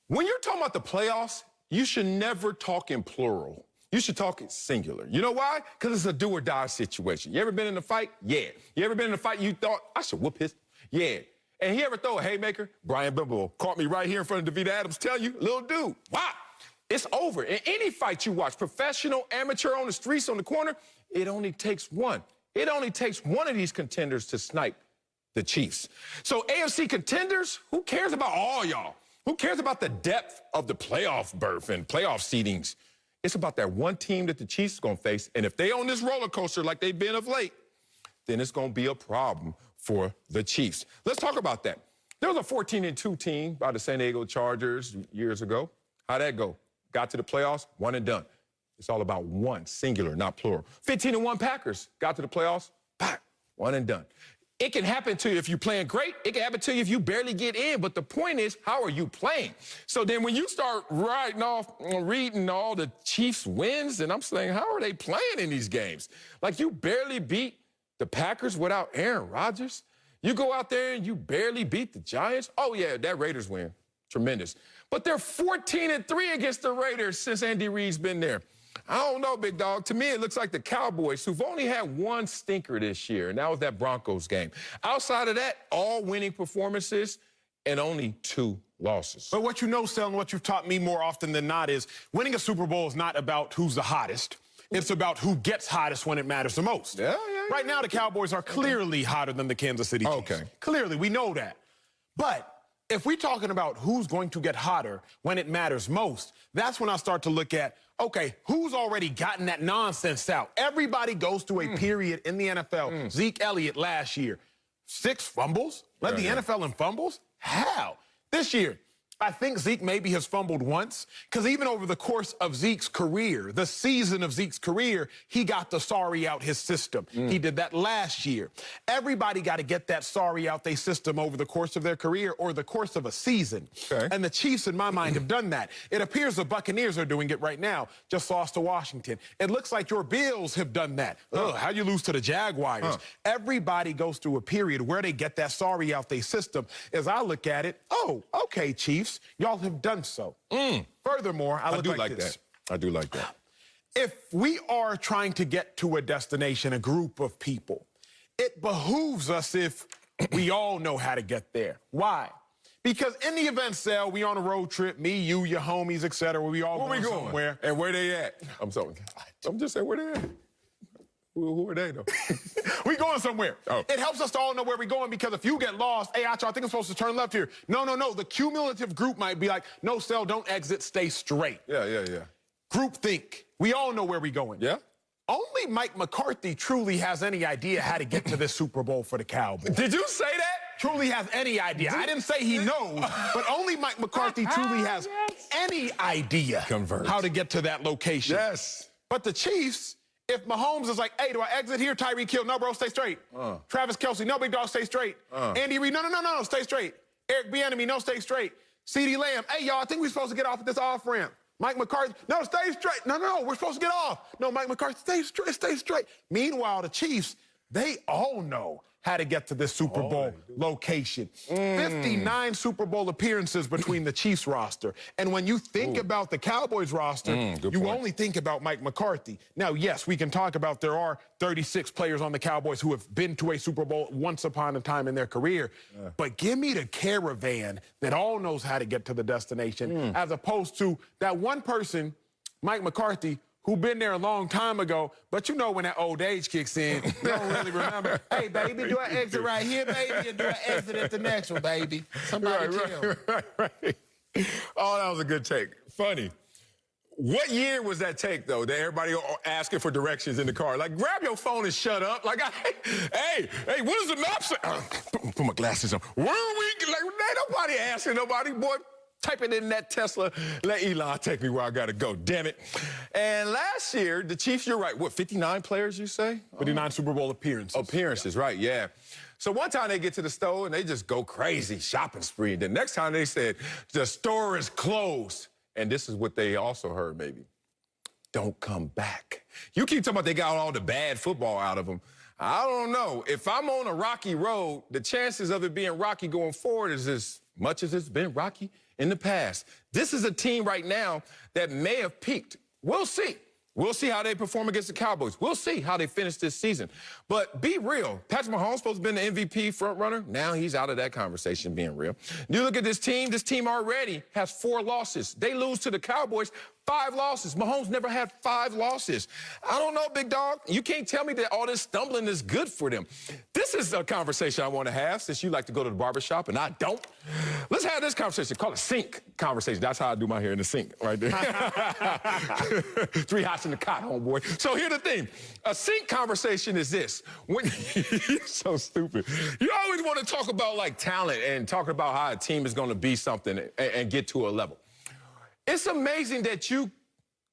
When you're talking about the playoffs, you should never talk in plural. You should talk in singular. You know why? Because it's a do-or-die situation. You ever been in a fight? Yeah. You ever been in a fight you thought, I should whoop his? Yeah. And he ever throw a haymaker? Brian Bimbo caught me right here in front of Davita Adams. Tell you, little dude, wow, it's over. In any fight you watch, professional, amateur, on the streets, on the corner, it only takes one. It only takes one of these contenders to snipe the Chiefs. So AFC contenders, who cares about all y'all? Who cares about the depth of the playoff berth and playoff seedings? It's about that one team that the Chiefs is going to face. And if they on this roller coaster like they've been of late, then it's going to be a problem for the Chiefs. Let's talk about that. There was a 14-2 team by the San Diego Chargers years ago. How'd that go? Got to the playoffs, one and done. It's all about one, singular, not plural. 15-1 Packers got to the playoffs, one and done. It can happen to you if you're playing great. It can happen to you if you barely get in. But the point is, how are you playing? So then when you start reading all the Chiefs wins, and I'm saying, how are they playing in these games? Like, you barely beat the Packers without Aaron Rodgers. You go out there and you barely beat the Giants. Oh, yeah, that Raiders win. Tremendous. But they're 14-3 against the Raiders since Andy Reid's been there. I don't know, big dog. To me, it looks like the Cowboys, who've only had one stinker this year, and that was that Broncos game. Outside of that, all winning performances and only 2 losses. But what you know, Sel, and what you've taught me more often than not is winning a Super Bowl is not about who's the hottest. It's about who gets hottest when it matters the most. Yeah. Right now, the Cowboys are clearly hotter than the Kansas City Chiefs. Okay. Clearly, we know that. But if we're talking about who's going to get hotter when it matters most, that's when I start to look at, okay, who's already gotten that nonsense out? Everybody goes through a period in the NFL. Zeke Elliott last year, 6 fumbles? Led the NFL in fumbles? How? This year, I think Zeke maybe has fumbled once, because even over the course of Zeke's career, the season of Zeke's career, he got the sorry out his system. He did that last year. Everybody got to get that sorry out their system over the course of their career or the course of a season. Okay. And the Chiefs, in my mind, have done that. It appears the Buccaneers are doing it right now, just lost to Washington. It looks like your Bills have done that. How you lose to the Jaguars? Everybody goes through a period where they get that sorry out their system. As I look at it, oh, okay, Chiefs, y'all have done so. Furthermore, I do look like this. that. I do like that. If we are trying to get to a destination, a group of people, it behooves us if we all know how to get there. Why? Because in the event, Sal, we on a road trip, me, you, your homies, etc. We all Where we going? somewhere. And where they at? I'm just saying, where they at? Who are they, though? We going somewhere. Oh. It helps us to all know where we're going, because if you get lost, hey, Acho, I think I'm supposed to turn left here. No. The cumulative group might be like, no, Sel, don't exit, stay straight. Yeah. Group think. We all know where we're going. Yeah? Only Mike McCarthy truly has any idea how to get to this Super Bowl for the Cowboys. Did you say that? Truly has any idea. I didn't say he knows, but only Mike McCarthy truly has any idea how to get to that location. Yes. But the Chiefs, if Mahomes is like, hey, do I exit here? Tyreek Hill, no, bro, stay straight. Travis Kelce, no, big dog, stay straight. Andy Reid, no, stay straight. Eric Bieniemy, no, stay straight. CeeDee Lamb, hey, y'all, I think we're supposed to get off at this off-ramp. Mike McCarthy, no, stay straight. No, we're supposed to get off. No, Mike McCarthy, stay straight. Meanwhile, the Chiefs, they all know how to get to this Super Bowl location. 59 Super Bowl appearances between the Chiefs roster. And when you think about the Cowboys roster, you only think about Mike McCarthy. Now, yes, we can talk about there are 36 players on the Cowboys who have been to a Super Bowl once upon a time in their career. But give me the caravan that all knows how to get to the destination, as opposed to that one person, Mike McCarthy, who been there a long time ago, but you know when that old age kicks in, you don't really remember. Hey, baby, do I exit right here, baby, or do I exit at the next one, baby? Somebody kill. Right. Oh, that was a good take. Funny. What year was that take, though, that everybody asking for directions in the car? Like, grab your phone and shut up. Like, hey, what does the map say? Put my glasses on. Where are we? Like, ain't nobody asking nobody, boy. Type it in that Tesla. Let Elon take me where I got to go, damn it. And last year, the Chiefs, you're right, what, 59 players, you say? 59 Super Bowl appearances. Appearances, right, yeah. So one time they get to the store and they just go crazy, shopping spree. The next time they said, the store is closed. And this is what they also heard, maybe. Don't come back. You keep talking about they got all the bad football out of them. I don't know. If I'm on a rocky road, the chances of it being rocky going forward is as much as it's been rocky in the past. This is a team right now that may have peaked. We'll see. We'll see how they perform against the Cowboys. We'll see how they finish this season. But be real. Patrick Mahomes supposed to be the MVP front runner. Now he's out of that conversation, being real. You look at this team already has 4 losses. They lose to the Cowboys, 5 losses. Mahomes never had 5 losses. I don't know, big dog. You can't tell me that all this stumbling is good for them. This is a conversation I want to have, since you like to go to the barbershop and I don't. Let's have this conversation. Call it sink conversation. That's how I do my hair, in the sink, right there. 3 hots in the cot, homeboy. So here's the thing. A sink conversation is this. When you're so stupid. You always want to talk about, like, talent and talk about how a team is going to be something and get to a level. It's amazing that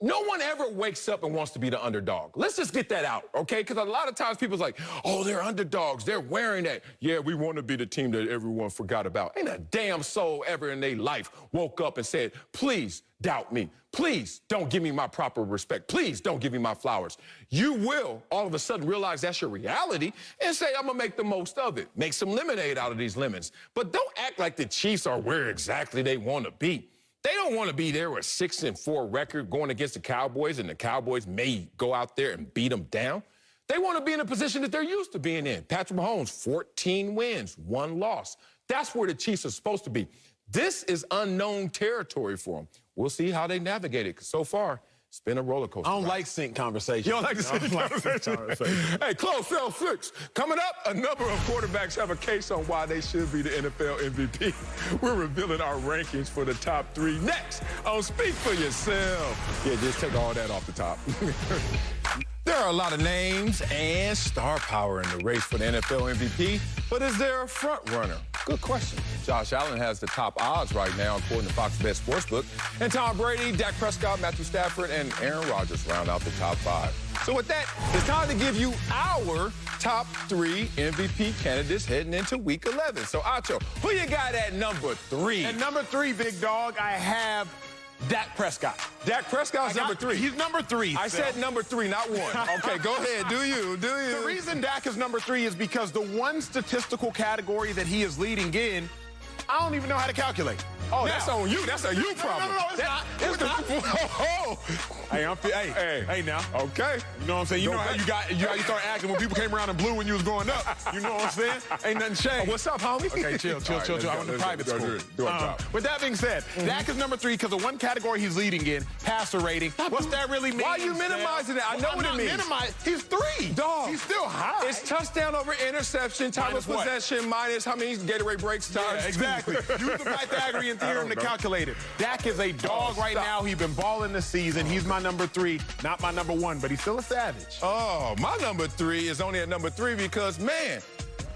no one ever wakes up and wants to be the underdog. Let's just get that out, okay? Because a lot of times people's like, oh, they're underdogs. They're wearing that. Yeah, we want to be the team that everyone forgot about. Ain't a damn soul ever in their life woke up and said, please doubt me. Please don't give me my proper respect. Please don't give me my flowers. You will all of a sudden realize that's your reality and say, I'm going to make the most of it. Make some lemonade out of these lemons. But don't act like the Chiefs are where exactly they want to be. They don't want to be there with a 6-4 record going against the Cowboys, and the Cowboys may go out there and beat them down. They want to be in a position that they're used to being in. Patrick Mahomes, 14 wins, 1 loss. That's where the Chiefs are supposed to be. This is unknown territory for them. We'll see how they navigate it, because so far, it's been a roller coaster. I don't like sink conversation. You don't like the sink conversation? Hey, close cell 6. Coming up, a number of quarterbacks have a case on why they should be the NFL MVP. We're revealing our rankings for the top 3 next on Speak for Yourself. Yeah, just take all that off the top. There are a lot of names and star power in the race for the NFL MVP, but is there a front runner? Good question. Josh Allen has the top odds right now, according to Fox Bet Sportsbook. And Tom Brady, Dak Prescott, Matthew Stafford, and Aaron Rodgers round out the top 5. So with that, it's time to give you our top 3 MVP candidates heading into Week 11. So, Acho, who you got at number 3? At number 3, big dog, I have Dak Prescott. Dak Prescott's number 3. He's number 3. I said number 3, not 1. Okay, go ahead. Do you. The reason Dak is number 3 is because the one statistical category that he is leading in, I don't even know how to calculate. Oh, that's on you. That's a you problem. No, it's not. It's not. Hey, now. Okay. You know what I'm saying? You know how you started acting when people came around and blew when you was going up. You know what I'm saying? Ain't nothing changed. Oh, what's up, homie? Okay, chill. I went to private school. With that being said, Dak is number 3 because the one category he's leading in, passer rating. What's that really mean? Why are you minimizing it? I know what it means. He's 3. Dog. He's still high. It's touchdown over interception, time of possession, minus how many Gatorade breaks times. Yeah, exactly. Use the Pythagorean theorem to calculate it. Dak is a dog right now. He's been balling this season. He's my number 3, not my number 1, but he's still a savage. Oh, my number 3 is only at number 3 because, man,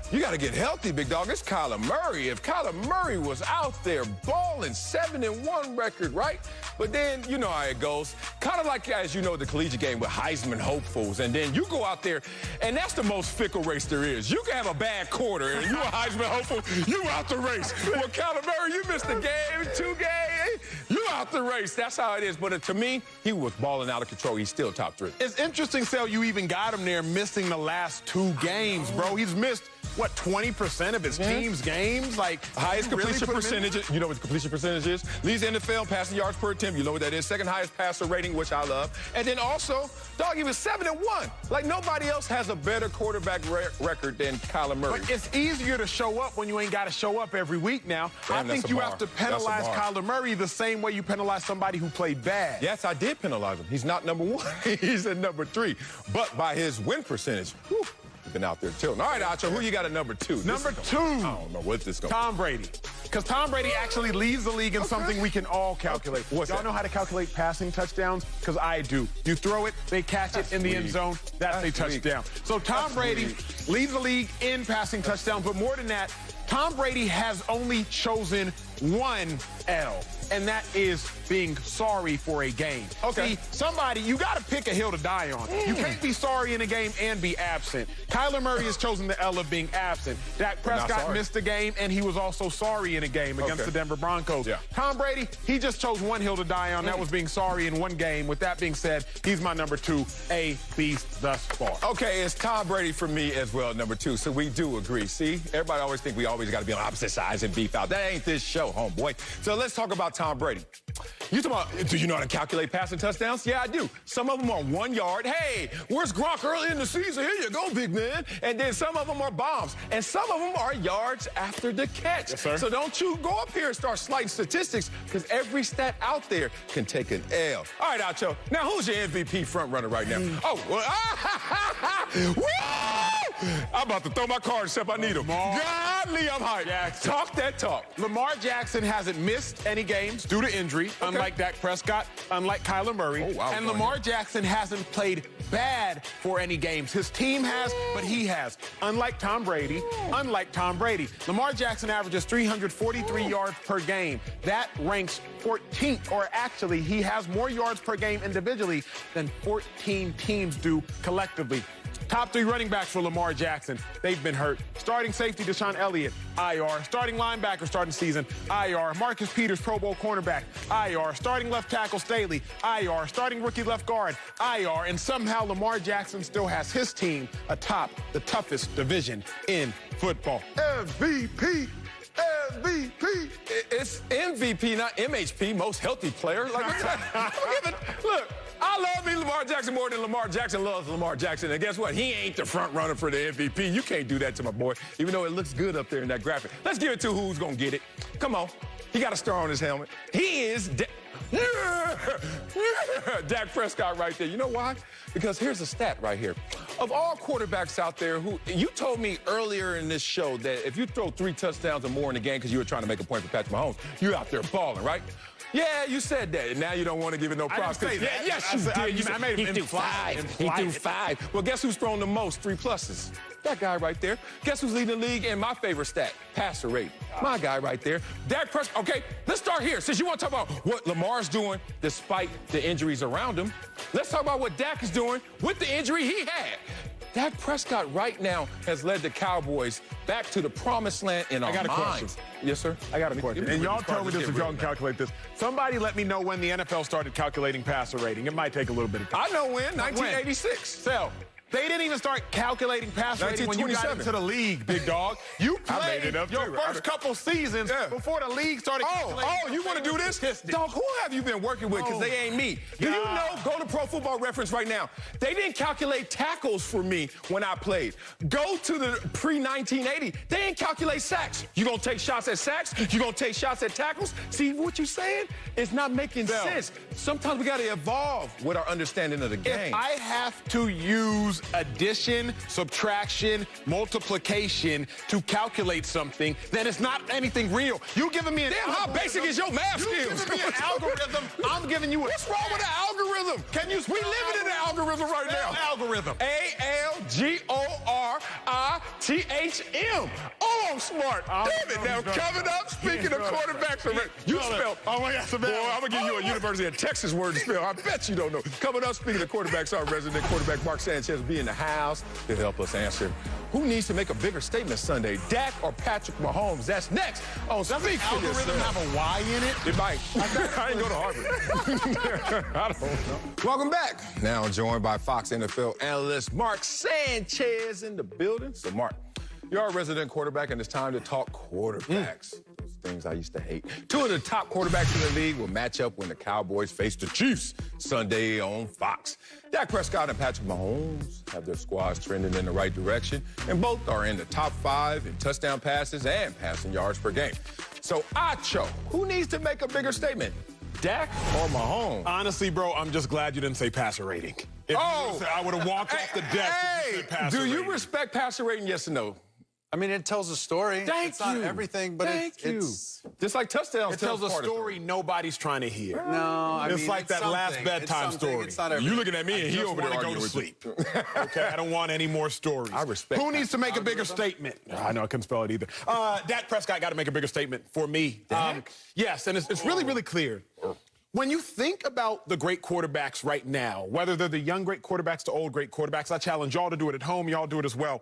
you got to get healthy, big dog. It's Kyler Murray. If Kyler Murray was out there balling, 7-1 record, right? But then, you know how it goes. Kind of like, as you know, the collegiate game with Heisman hopefuls. And then you go out there, and that's the most fickle race there is. You can have a bad quarter, and you a Heisman hopeful, you out the race. Well, Kyler Murray, you missed a game, 2 games. you out the race. That's how it is. But to me, he was balling out of control. He's still top 3. It's interesting, Sal, you even got him there missing the last 2 games, bro. He's missed, what, 20% of his team's games? Like, highest completion percentage. You know what his completion percentage is? Leads the NFL in passing yards per attempt. You know what that is? Second highest passer rating, which I love. And then also, dog, he was 7-1. Like, nobody else has a better quarterback record than Kyler Murray. But it's easier to show up when you ain't got to show up every week now. Damn, I think you have to penalize Kyler Murray the same way you penalize somebody who played bad. Yes, I did penalize him. He's not number 1. He's at number 3. But by his win percentage, whew, he's been out there tilting. All right, Acho, who you got at number 2? Number 2. I don't know what this is going to be. Tom Brady. Because Tom Brady actually leads the league in something we can all calculate. What's Y'all that? know how to calculate passing touchdowns? Because I do. You throw it, they catch it in the end zone. That's a touchdown. So Tom Brady leads the league in passing touchdowns. But more than that, Tom Brady has only chosen 1 L, and that is being sorry for a game. Okay. See, somebody, you got to pick a hill to die on. You can't be sorry in a game and be absent. Kyler Murray has chosen the L of being absent. Dak Prescott missed the game, and he was also sorry in a game against the Denver Broncos. Yeah. Tom Brady, he just chose 1 hill to die on. That was being sorry in 1 game. With that being said, he's my number 2, a beast thus far. Okay, it's Tom Brady for me as well, number 2. So we do agree. See, everybody always think we always got to be on opposite sides and beef out. That ain't this show, homeboy. So let's talk about Tom Brady. You talking about, do you know how to calculate passing touchdowns? Yeah, I do. Some of them are 1 yard. Hey, where's Gronk early in the season? Here you go, big man. And then some of them are bombs. And some of them are yards after the catch. Yes, sir. So don't you go up here and start slighting statistics, because every stat out there can take an L. All right, Acho. Now, who's your MVP front runner right now? Oh, well, woo! I'm about to throw my cards except I need them. Godly, I'm hyped. Jackson. Talk that talk. Lamar Jackson hasn't missed any games due to injury, unlike Dak Prescott, unlike Kyler Murray. Oh, wow, and Lamar Jackson hasn't played bad for any games. His team has, but he has. Unlike Tom Brady, Lamar Jackson averages 343 yards per game. That ranks 14th, or actually, he has more yards per game individually than 14 teams do collectively. Top 3 running backs for Lamar Jackson. They've been hurt. Starting safety, Deshaun Elliott, IR. Starting linebacker, starting season, IR. Marcus Peters, Pro Bowl cornerback, IR. Starting left tackle, Staley, IR. Starting rookie left guard, IR. And somehow Lamar Jackson still has his team atop the toughest division in football. MVP. MVP. It's MVP, not MHP, most healthy player. Like, look, I love me Lamar Jackson more than Lamar Jackson loves Lamar Jackson. And guess what? He ain't the front runner for the MVP. You can't do that to my boy, even though it looks good up there in that graphic. Let's give it to who's going to get it. Come on. He got a star on his helmet. He is Dak Prescott right there. You know why? Because here's a stat right here. Of all quarterbacks out there who, you told me earlier in this show that if you throw 3 touchdowns or more in the game because you were trying to make a point for Patrick Mahomes, you're out there balling, right? Yeah, you said that, and now you don't want to give it no props. I didn't say that. Yeah, yes, you did. I made him he threw 5. He threw 5. Well, guess who's thrown the most 3 pluses? That guy right there. Guess who's leading the league in my favorite stat? Passer rate. My guy right there. Dak Prescott. Okay, let's start here. Since you want to talk about what Lamar's doing despite the injuries around him, let's talk about what Dak is doing with the injury he had. Dak Prescott right now has led the Cowboys back to the promised land in our minds. I got a question. Yes, sir? I got a question. And y'all tell me this if y'all can calculate this. Somebody let me know when the NFL started calculating passer rating. It might take a little bit of time. I know when. 1986. So, they didn't even start calculating pass rating when you got into the league, big dog. You played your first couple seasons before the league started calculating. Oh, you want to do this? Dog, who have you been working with? Because they ain't me. Do you know, go to Pro Football Reference right now. They didn't calculate tackles for me when I played. Go to the pre-1980. They didn't calculate sacks. You going to take shots at sacks? You going to take shots at tackles? See what you're saying? It's not making sense. Sometimes we got to evolve with our understanding of the game. If I have to use addition, subtraction, multiplication to calculate something, then it's not anything real. You giving me an how basic is your math skills? Giving me an algorithm. I'm giving you What's wrong with the algorithm? Can you? We living in the algorithm right now. Algorithm. ALGORITHM. Oh, I'm smart. Damn it. Now, coming up, speaking of quarterbacks, you spelled. Oh, my God. Boy, I'm going to give you a University of Texas word to spell. I bet you don't know. Coming up, speaking of quarterbacks, our resident quarterback, Mark Sanchez, will be in the house to help us answer who needs to make a bigger statement Sunday, Dak or Patrick Mahomes? That's next on Speak for Algorithm Yourself. have a Y in it? It might. I didn't go to Harvard. I don't know. Welcome back. Now joined by Fox NFL analyst Mark Sanchez in the building. So, Mark, you're our resident quarterback, and it's time to talk quarterbacks. Those things I used to hate. Two of the top quarterbacks in the league will match up when the Cowboys face the Chiefs Sunday on Fox. Dak Prescott and Patrick Mahomes have their squads trending in the right direction, and both are in the top 5 in touchdown passes and passing yards per game. So, Acho, who needs to make a bigger statement, Dak or Mahomes? Honestly, bro, I'm just glad you didn't say passer rating. If you said, I would have walked off the desk if you said passer rating. Do you respect passer rating, yes or no? I mean, it tells a story. Thank you. It's not everything, but it's just like touchdowns. It tells a story nobody's trying to hear. no. I It's mean, like that last bedtime story. It's not everything. You looking at me and he over there want to arguing go to with sleep. you. Okay, I don't want any more stories. I respect Who needs to make a bigger statement? I know I couldn't spell it either. Dak Prescott got to make a bigger statement for me. Yes, and it's really, really clear. When you think about the great quarterbacks right now, whether they're the young great quarterbacks to old great quarterbacks, I challenge y'all to do it at home. Y'all do it as well.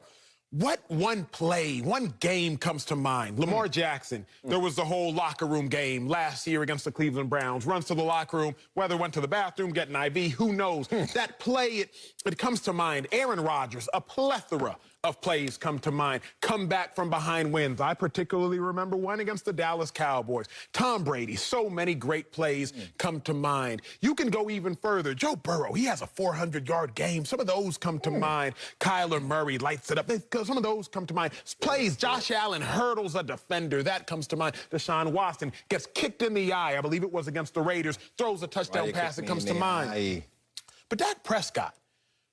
What one play, one game comes to mind? Lamar Jackson, there was the whole locker room game last year against the Cleveland Browns. Runs to the locker room, whether went to the bathroom, get an IV, who knows? That play, it comes to mind. Aaron Rodgers, a plethora of plays come to mind. Come back from behind wins. I particularly remember one against the Dallas Cowboys. Tom Brady, so many great plays come to mind. You can go even further. Joe Burrow, he has a 400-yard game. Some of those come to mind. Kyler Murray lights it up. Some of those come to mind. Plays, Josh Allen hurdles a defender. That comes to mind. Deshaun Watson gets kicked in the eye. I believe it was against the Raiders. Throws a touchdown pass that comes to mind. But Dak Prescott,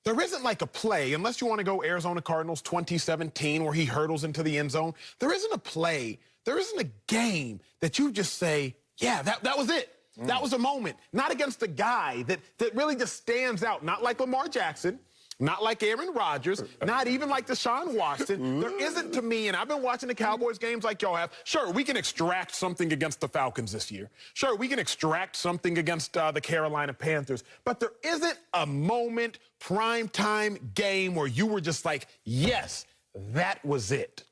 there isn't like a play, unless you want to go Arizona Cardinals 2017 where he hurdles into the end zone. There isn't a play, there isn't a game that you just say, yeah, that was it. That was a moment. Not against a guy that really just stands out. Not like Lamar Jackson, not like Aaron Rodgers, not even like Deshaun Watson. There isn't to me, and I've been watching the Cowboys games like y'all have. Sure, we can extract something against the Falcons this year. Sure, we can extract something against the Carolina Panthers. But there isn't a moment, primetime game where you were just like, yes, that was it.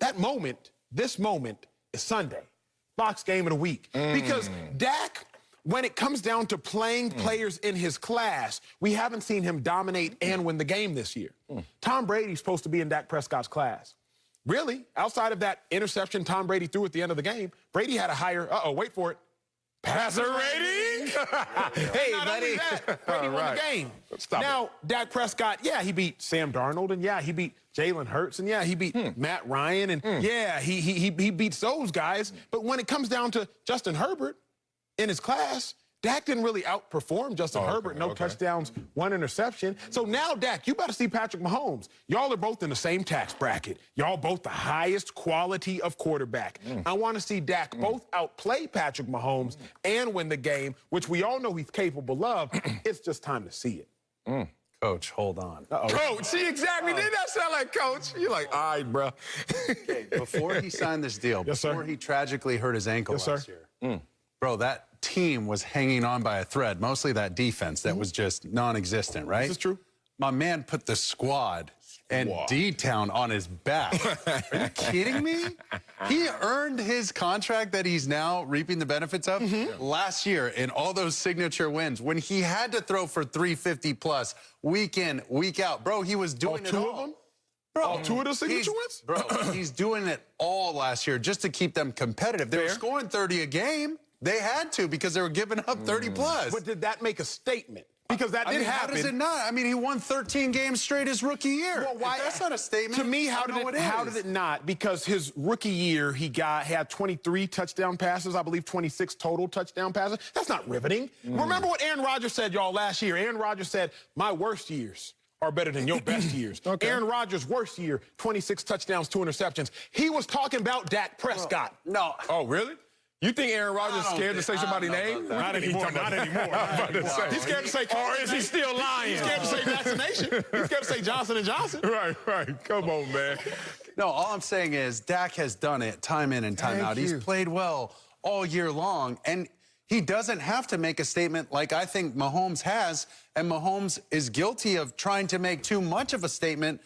That moment, this moment, is Sunday. Fox game of the week. Because Dak, when it comes down to playing players in his class, we haven't seen him dominate and win the game this year. Tom Brady's supposed to be in Dak Prescott's class. Really, outside of that interception Tom Brady threw at the end of the game, Brady had a higher, wait for it, passer rating. Hey, not buddy. Only that, Brady won the game. Now, Dak Prescott, yeah, he beat Sam Darnold, and yeah, he beat Jalen Hurts, and yeah, he beat Matt Ryan, and yeah, he beats those guys. But when it comes down to Justin Herbert in his class, Dak didn't really outperform Justin Herbert. No touchdowns, 1 interception. So now, Dak, you better see Patrick Mahomes. Y'all are both in the same tax bracket. Y'all both the highest quality of quarterback. I want to see Dak both outplay Patrick Mahomes and win the game, which we all know he's capable of. It's just time to see it. Coach, hold on. Coach, see exactly. Didn't that sound like Coach? You're like, all right, bro. Okay, before he signed this deal, before he tragically hurt his ankle last year, bro, that team was hanging on by a thread, mostly that defense that was just non-existent, right? This is true. My man put the squad and D-Town on his back. Are you kidding me? He earned his contract that he's now reaping the benefits of last year in all those signature wins when he had to throw for 350 plus week in, week out. Bro, he was doing it all. Two of them? Bro, all 2 of those signature wins? Bro, he's doing it all last year just to keep them competitive. They were scoring 30 a game. They had to because they were giving up 30 plus. But did that make a statement? Because that did happen. How does it not? I mean, he won 13 games straight his rookie year. Well, why? If that's not a statement. To me, how did it not? Because his rookie year, he had 23 touchdown passes, I believe 26 total touchdown passes. That's not riveting. Remember what Aaron Rodgers said, y'all, last year. Aaron Rodgers said, my worst years are better than your best years. Aaron Rodgers' worst year, 26 touchdowns, 2 interceptions. He was talking about Dak Prescott. No. Oh, really? You think Aaron Rodgers is scared to say somebody's name? Not anymore. Not anymore. He's scared to say, or is he still lying? He's scared to say vaccination. He's scared to say Johnson & Johnson. Right. Come on, man. No, all I'm saying is Dak has done it time in and time out. He's played well all year long, and he doesn't have to make a statement like I think Mahomes has, and Mahomes is guilty of trying to make too much of a statement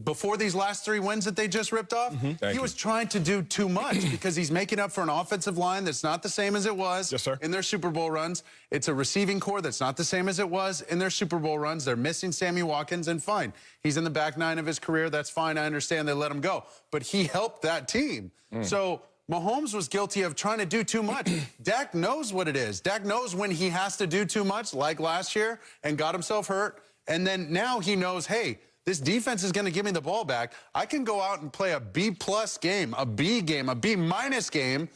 before these last 3 wins that they just ripped off. He was trying to do too much because he's making up for an offensive line that's not the same as it was in their Super Bowl runs. It's a receiving core that's not the same as it was in their Super Bowl runs. They're missing Sammy Watkins, and fine. He's in the back 9 of his career. That's fine. I understand they let him go. But he helped that team. So Mahomes was guilty of trying to do too much. Dak knows what it is. Dak knows when he has to do too much, like last year, and got himself hurt. And then now he knows, hey, this defense is going to give me the ball back. I can go out and play a B-plus game, a B game, a B-minus game.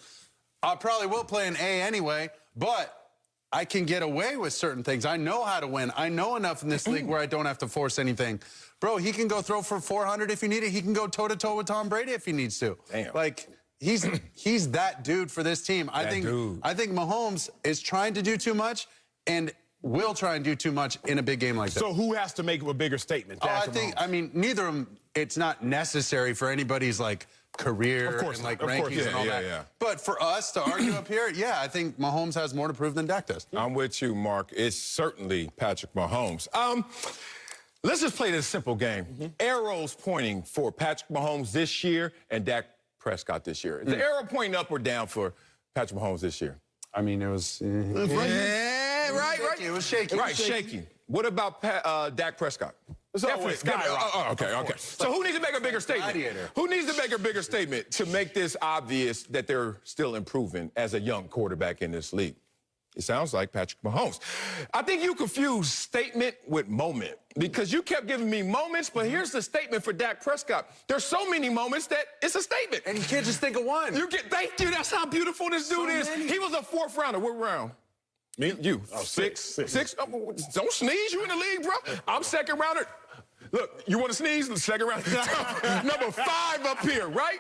I probably will play an A anyway, but I can get away with certain things. I know how to win. I know enough in this league where I don't have to force anything. Bro, he can go throw for 400 if you need it. He can go toe-to-toe with Tom Brady if he needs to. Damn. Like, he's that dude for this team. I think Mahomes is trying to do too much, and will try and do too much in a big game like that. So who has to make a bigger statement? I mean, neither of them, it's not necessary for anybody's, like, career and, like, rankings and all that. But for us to argue up here, yeah, I think Mahomes has more to prove than Dak does. I'm with you, Mark. It's certainly Patrick Mahomes. Let's just play this simple game. Arrows pointing for Patrick Mahomes this year and Dak Prescott this year. Is the arrow pointing up or down for Patrick Mahomes this year? I mean, it was... right. It was shaky. Right, shaky. What about Dak Prescott? Definitely skyrocket. Okay. So who needs to make a bigger statement? Who needs to make a bigger statement to make this obvious that they're still improving as a young quarterback in this league? It sounds like Patrick Mahomes. I think you confuse statement with moment because you kept giving me moments, but here's the statement for Dak Prescott. There's so many moments that it's a statement. And you can't just think of one. Thank you. That's how beautiful this dude is. He was a 4th rounder. What round? Me? You. Oh, six. Oh, don't sneeze. You in the league, bro. I'm 2nd rounder. Look, you want to sneeze? 2nd round. Number 5 up here, right?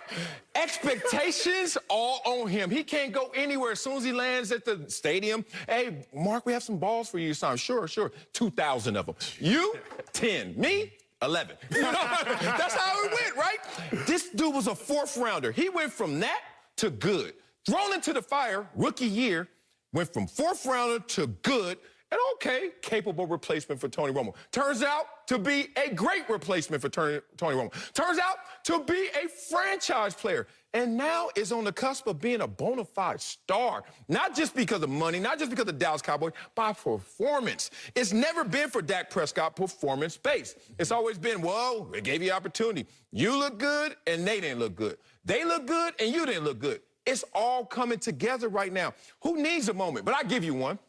Expectations all on him. He can't go anywhere as soon as he lands at the stadium. Hey, Mark, we have some balls for you to sign. Sure. 2,000 of them. You, 10. Me, 11. That's how it went, right? This dude was a 4th rounder. He went from that to good. Thrown into the fire, rookie year, went from 4th rounder to good, and okay, capable replacement for Tony Romo. Turns out to be a great replacement for Tony Romo. Turns out to be a franchise player. And now is on the cusp of being a bona fide star. Not just because of money, not just because of the Dallas Cowboys, by performance. It's never been for Dak Prescott performance-based. It's always been, well, we gave you opportunity. You look good, and they didn't look good. They look good, and you didn't look good. It's all coming together right now. Who needs a moment? But I give you one.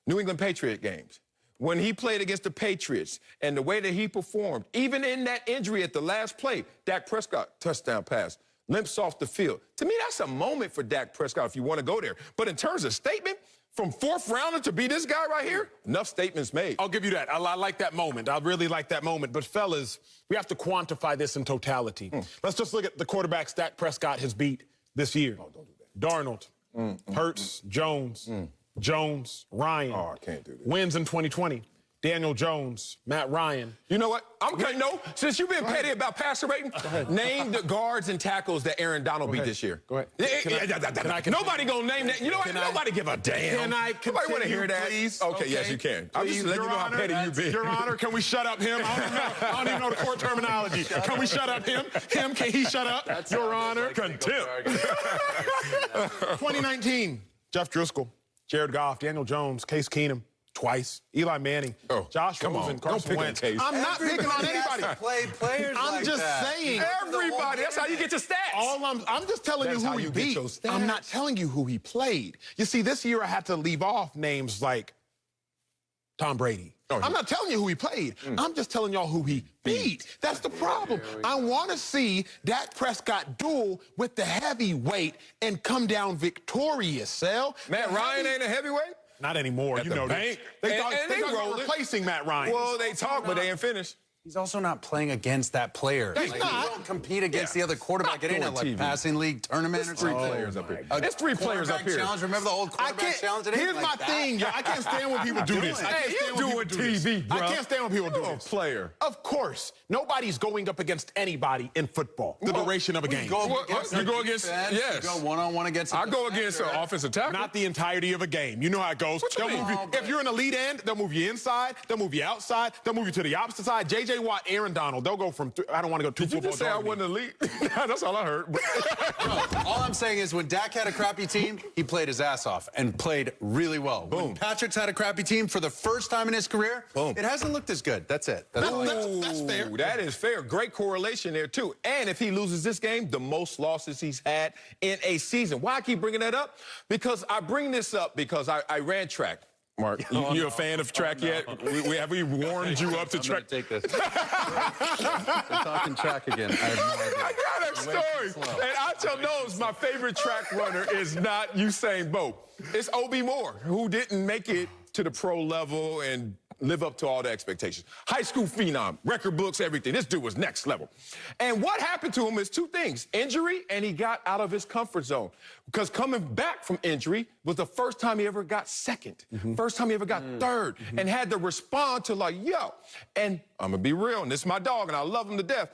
New England Patriot games. When he played against the Patriots and the way that he performed, even in that injury at the last play, Dak Prescott, touchdown pass, limps off the field. To me, that's a moment for Dak Prescott if you want to go there. But in terms of statement, from 4th rounder to be this guy right here, enough statements made. I'll give you that. I like that moment. I really like that moment. But, fellas, we have to quantify this in totality. Let's just look at the quarterbacks Dak Prescott has beat this year. Oh, don't do that. Darnold, Hurts, Jones, Ryan. Oh, I can't do this. Wins in 2020. Daniel Jones, Matt Ryan. You know what? Since you've been petty about passer rating, name the guards and tackles that Aaron Donald beat this year. Go ahead. Nobody gonna name that. You know what? Nobody give a damn. Nobody want to hear that. Please? Okay, yes, you can. I'm just letting you know how petty you've been. Your Honor, can we shut up him? I don't even know the court terminology. Can we shut up him? Can he shut up? Your Honor. Contempt. 2019, Jeff Driscoll, Jared Goff, Daniel Jones, Case Keenum. Twice. Eli Manning, Josh Rosen, Carson Wentz. I'm not picking on anybody. I'm just saying. Everybody. That's how you get your stats. I'm just telling you who he beat. I'm not telling you who he played. You see, this year I had to leave off names like Tom Brady. I'm not telling you who he played. I'm just telling y'all who he beat. That's the problem. I want to see Dak Prescott duel with the heavyweight and come down victorious, Sal. Matt Ryan ain't a heavyweight? Not anymore. You know this. They thought they were replacing Matt Ryan. Well, they talk, but they ain't finished. He's also not playing against that player. He's not. You don't compete against the other quarterback. It ain't a doing TV. Passing league tournament or something. Players up here. There's 3 players up here. Challenge. Remember the old quarterback challenge? It ain't Here's like my that. thing, yo. I can't stand when people do this. I can't Hey, stand you when people doing do this. TV, bro. I can't stand when people do You're a this. player. Of course, nobody's going up against anybody in football. The duration of a game. You go against, yes. You go one-on-one against I go against an offensive tackle. Not the entirety of a game. You know how it goes. What you They'll mean? move you, if you're in the lead end, they'll move you inside. They'll move you outside. They'll move you to the opposite side. J.J. Watt, Aaron Donald. They'll go from. I don't want to go too Did you football. just say I dog wasn't elite? That's all I heard. All I'm saying is when Dak had a crappy team, he played his ass off and played really well. Boom. When Patrick's had a crappy team for the first time in his career, Boom. it hasn't looked as good. That's it. That's all. That's fair. Ooh, that is fair. Great correlation there, too. And if he loses this game, the most losses he's had in a season. Why I keep bringing that up? Because I bring this up because I ran track. Mark, you a fan of track yet? Have we warmed you up to track? Take this. We're talking track again. I have no idea. I got a story. And Acho knows my favorite track runner is not Usain Bolt. It's O.B. Moore, who didn't make it to the pro level and live up to all the expectations. High school phenom, record books, everything. This dude was next level. And what happened to him is 2 things. Injury, and he got out of his comfort zone. Because coming back from injury was the first time he ever got second. First time he ever got third. And had to respond to like, yo. And I'm going to be real, and this is my dog, and I love him to death.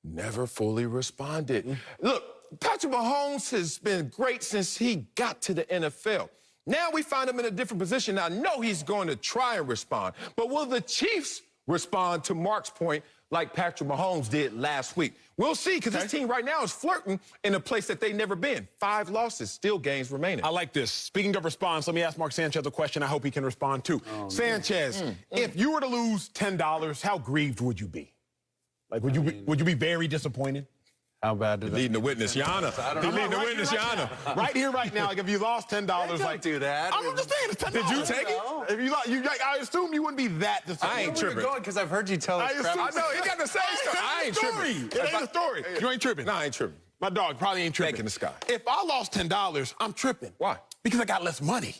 Never fully responded. Look, Patrick Mahomes has been great since he got to the NFL. Now we find him in a different position. I know he's going to try and respond. But will the Chiefs respond to Mark's point like Patrick Mahomes did last week? We'll see, because this team right now is flirting in a place that they've never been. 5 losses, still games remaining. I like this. Speaking of response, let me ask Mark Sanchez a question I hope he can respond to. Sanchez, if you were to lose $10, how grieved would you be? Like, would you be very disappointed? How bad did Leading the witness, Yana. He's leading the witness, Yana. Right here, right now, like if you lost $10, Don't do that. I'm just saying, it's $10. Did you take it? If you lost, I assume you wouldn't be that disappointed. I ain't tripping. Because I've heard you tell us crap. I know, he got the same story. I ain't tripping. It ain't a story. You ain't tripping. No, I ain't tripping. My dog probably ain't tripping. Back in the sky. If I lost $10, I'm tripping. Why? Because I got less money.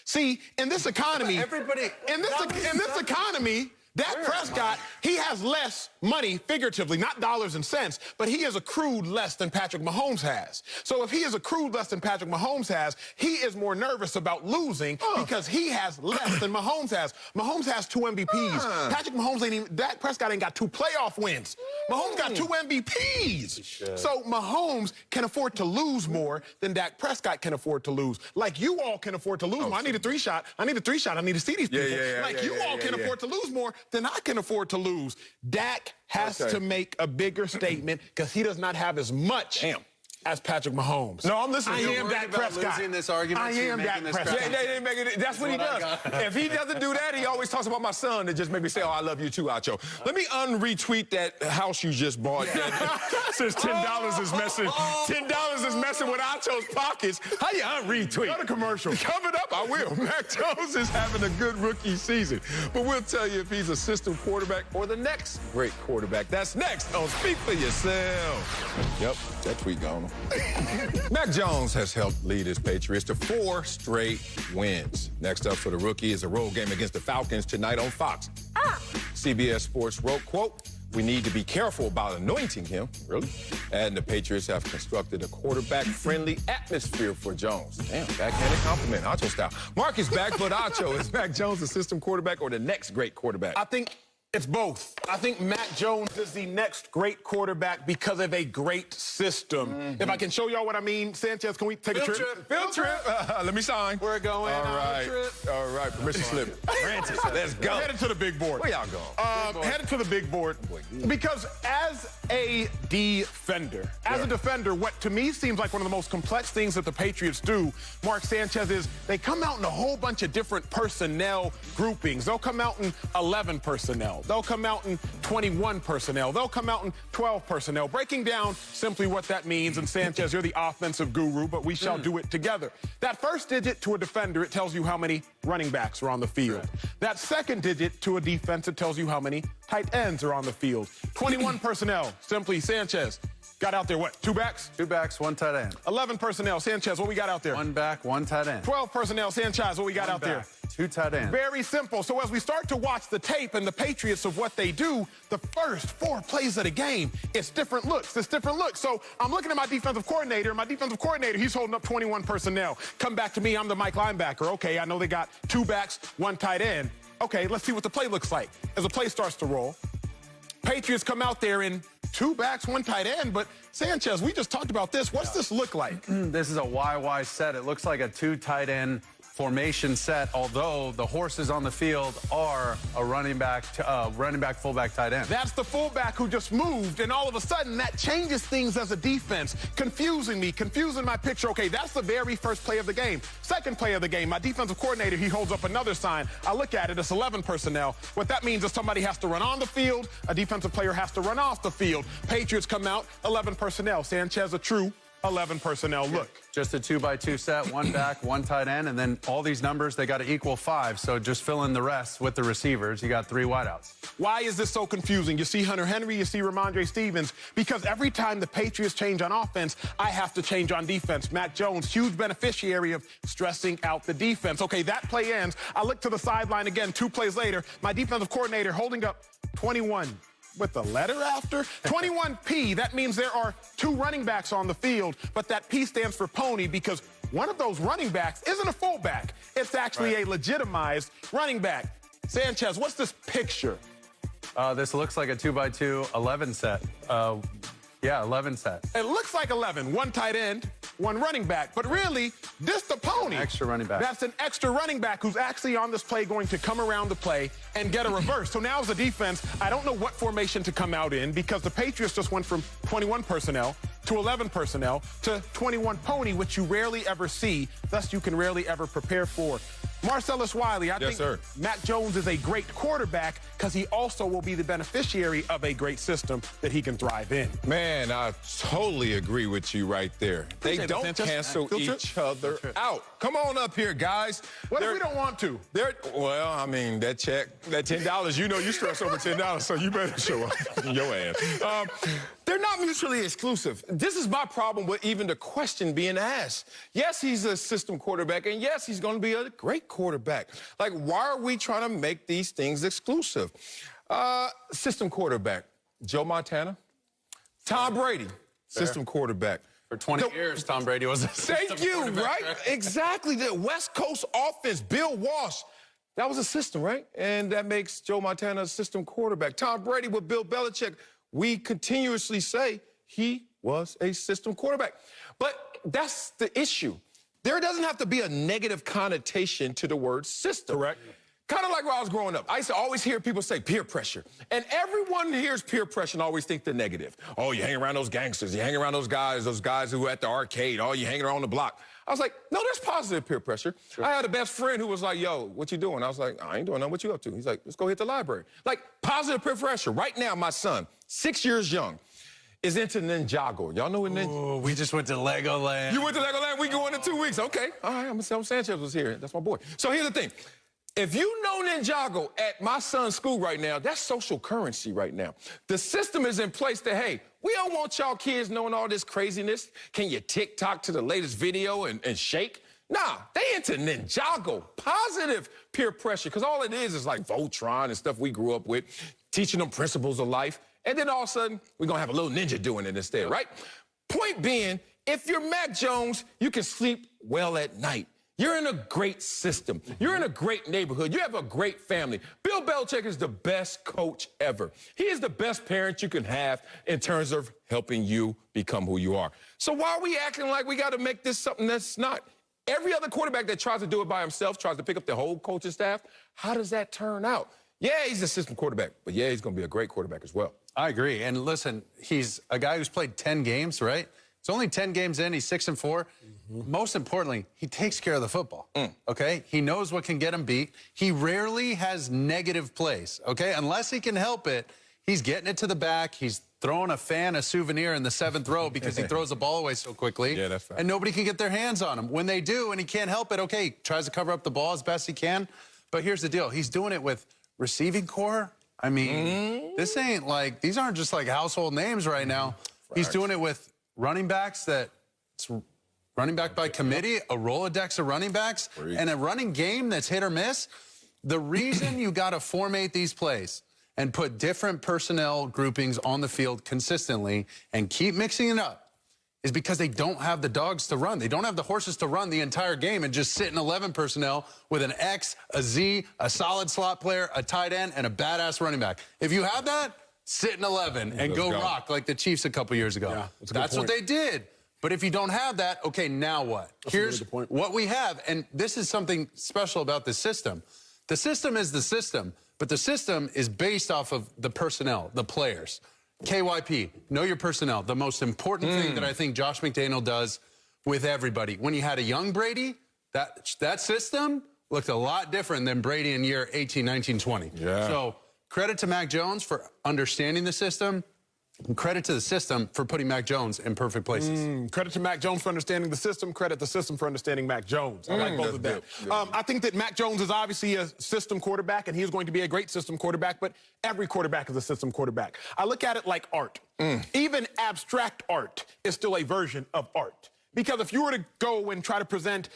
See, in this economy, in this economy, Dak Prescott, he has less money, figuratively, not dollars and cents, but he has accrued less than Patrick Mahomes has. So if he has accrued less than Patrick Mahomes has, he is more nervous about losing because he has less than Mahomes has. Mahomes has 2 MVPs. Patrick Mahomes ain't even, Dak Prescott ain't got 2 playoff wins. Mahomes got 2 MVPs. So Mahomes can afford to lose more than Dak Prescott can afford to lose. Like you all can afford to lose more. I need a 3-shot. I need a 3-shot. I need to see these people. You all can afford to lose more than I can afford to lose. Dak has to make a bigger statement because he does not have as much as Patrick Mahomes. No, I'm listening. I am Dak Prescott. Losing this argument, I am Dak Prescott. That's what he does. If he doesn't do that, he always talks about my son that just made me say, oh, I love you too, Acho. Let me unretweet that house you just bought. Since $10 is messing, $10 is messing with Acho's pockets. How you unretweet? Go to commercial. Coming up, I will. Mac Jones is having a good rookie season. But we'll tell you if he's a system quarterback or the next great quarterback. That's next on Speak for Yourself. Yep, that tweet gone. Mac Jones has helped lead his Patriots to 4 straight wins. Next up for the rookie is a road game against the Falcons tonight on Fox. CBS Sports wrote, quote, we need to be careful about anointing him. Really? And the Patriots have constructed a quarterback-friendly atmosphere for Jones. Damn, backhanded compliment, Acho style. Mark is back, but Acho, is Mac Jones the system quarterback or the next great quarterback? I think it's both. I think Mac Jones is the next great quarterback because of a great system. If I can show y'all what I mean, Sanchez, can we take a trip? Field trip. Let me sign. We're going All on right. a trip. All right. Permission slip. Granted. Let's go. Headed to the big board. Where y'all going? Headed to the big board. Because as a defender, what to me seems like one of the most complex things that the Patriots do, Mark Sanchez, is they come out in a whole bunch of different personnel groupings. They'll come out in 11 personnel. They'll come out in 21 personnel. They'll come out in 12 personnel. Breaking down simply what that means, and Sanchez, you're the offensive guru, but we shall do it together. That first digit to a defender, it tells you how many running backs are on the field. That second digit to a defense, it tells you how many tight ends are on the field. 21 personnel, simply Sanchez. Got out there, what, 2 backs? 2 backs, 1 tight end. 11 personnel, Sanchez, what we got out there? 1 back, 1 tight end. 12 personnel, Sanchez, what we got out there? 2 tight ends. Very simple. So as we start to watch the tape and the Patriots of what they do, the first 4 plays of the game, it's different looks. It's different looks. So I'm looking at my defensive coordinator. My defensive coordinator, he's holding up 21 personnel. Come back to me. I'm the Mike linebacker. Okay, I know they got 2 backs, 1 tight end. Okay, let's see what the play looks like. As the play starts to roll, Patriots come out there in 2 backs, 1 tight end, but Sanchez, we just talked about this. What's this look like? This is a YY set. It looks like a 2 tight end formation set, although the horses on the field are a running back, fullback, tight end. That's the fullback who just moved, and all of a sudden that changes things as a defense, confusing me, confusing my picture. Okay, that's the very first play of the game. Second play of the game, my defensive coordinator, he holds up another sign. I look at it, it's 11 personnel. What that means is somebody has to run on the field, a defensive player has to run off the field. Patriots come out, 11 personnel. Sanchez, a true 11 personnel look. Just a 2x2 set, 1 back, 1 tight end, and then all these numbers, they got to equal 5. So just fill in the rest with the receivers. You got 3 wideouts. Why is this so confusing? You see Hunter Henry, you see Ramondre Stevens, because every time the Patriots change on offense, I have to change on defense. Mac Jones, huge beneficiary of stressing out the defense. Okay, that play ends. I look to the sideline again, 2 plays later. My defensive coordinator holding up 21. With the letter after? 21P, that means there are 2 running backs on the field, but that P stands for pony because one of those running backs isn't a fullback. It's actually a legitimized running back. Sanchez, what's this picture? This looks like a 2x2 11 set. 11 set. It looks like 11, 1 tight end, 1 running back, but really, this the pony. Extra running back. That's an extra running back who's actually on this play going to come around the play and get a reverse. So now as a defense, I don't know what formation to come out in because the Patriots just went from 21 personnel to 11 personnel to 21 pony, which you rarely ever see, thus you can rarely ever prepare for. Marcellus Wiley, I think Mac Jones is a great quarterback because he also will be the beneficiary of a great system that he can thrive in. Man, I totally agree with you right there. They don't cancel each other out. Come on up here, guys. What if we don't want to? Well, I mean, that check, that $10, you know you stress over $10, so you better show up your ass. They're not mutually exclusive. This is my problem with even the question being asked. Yes, he's a system quarterback, and yes, he's going to be a great quarterback. Like, why are we trying to make these things exclusive? System quarterback, Joe Montana. Tom Brady, system quarterback. For 20 years, Tom Brady was a system Thank you, right? Exactly. The West Coast offense, Bill Walsh, that was a system, right? And that makes Joe Montana a system quarterback. Tom Brady with Bill Belichick, we continuously say he was a system quarterback. But that's the issue. There doesn't have to be a negative connotation to the word system. Correct. Kind of like when I was growing up. I used to always hear people say peer pressure. And everyone hears peer pressure and always think the negative. Oh, you hang around those gangsters. You hang around those guys who are at the arcade. Oh, you hanging around the block. I was like, no, there's positive peer pressure. Sure. I had a best friend who was like, yo, what you doing? I was like, I ain't doing nothing. What you up to? He's like, let's go hit the library. Like, positive peer pressure. Right now, my son, 6 years young, is into Ninjago. Y'all know what Ninjago? Oh, we just went to Legoland. You went to Legoland? We going in 2 weeks. Okay. All right, I'm going to tell him Sanchez was here. That's my boy. So here's the thing. If you know Ninjago at my son's school right now, that's social currency right now. The system is in place that, hey, we don't want y'all kids knowing all this craziness. Can you TikTok to the latest video and shake? Nah, they into Ninjago, positive peer pressure, because all it is like Voltron and stuff we grew up with, teaching them principles of life. And then all of a sudden, we're going to have a little ninja doing it instead, right? Point being, if you're Mac Jones, you can sleep well at night. You're in a great system. You're in a great neighborhood. You have a great family. Bill Belichick is the best coach ever. He is the best parent you can have in terms of helping you become who you are. So why are we acting like we got to make this something that's not? Every other quarterback that tries to do it by himself, tries to pick up the whole coaching staff, how does that turn out? Yeah, he's a system quarterback, but yeah, he's going to be a great quarterback as well. I agree. And listen, he's a guy who's played 10 games, right? It's only 10 games in. He's 6-4. Most importantly, he takes care of the football, okay? He knows what can get him beat. He rarely has negative plays, okay? Unless he can help it, he's getting it to the back. He's throwing a fan a souvenir in the 7th row because he throws the ball away so quickly. Yeah, that's right. And nobody can get their hands on him. When they do and he can't help it, okay, tries to cover up the ball as best he can. But here's the deal. He's doing it with receiving core. I mean, this ain't like, these aren't just like household names right now. He's doing it with running backs that it's running back by committee, a Rolodex of running backs, and a running game that's hit or miss. The reason you got to formate these plays and put different personnel groupings on the field consistently and keep mixing it up is because they don't have the dogs to run. They don't have the horses to run the entire game and just sit in 11 personnel with an X, a Z, a solid slot player, a tight end, and a badass running back. If you have that, sit in 11 and go rock like the Chiefs a couple years ago. Yeah, that's what they did. But if you don't have that, okay, now what? Here's what we have, and this is something special about the system. The system is the system, but the system is based off of the personnel, the players. KYP, know your personnel. The most important thing that I think Josh McDaniel does with everybody. When you had a young Brady, that system looked a lot different than Brady in year 18, 19, 20. Yeah. So credit to Mac Jones for understanding the system. And credit to the system for putting Mac Jones in perfect places. Credit to Mac Jones for understanding the system. Credit the system for understanding Mac Jones. I like both of them. I think that Mac Jones is obviously a system quarterback, and he's going to be a great system quarterback, but every quarterback is a system quarterback. I look at it like art. Even abstract art is still a version of art. Because if you were to go and try to present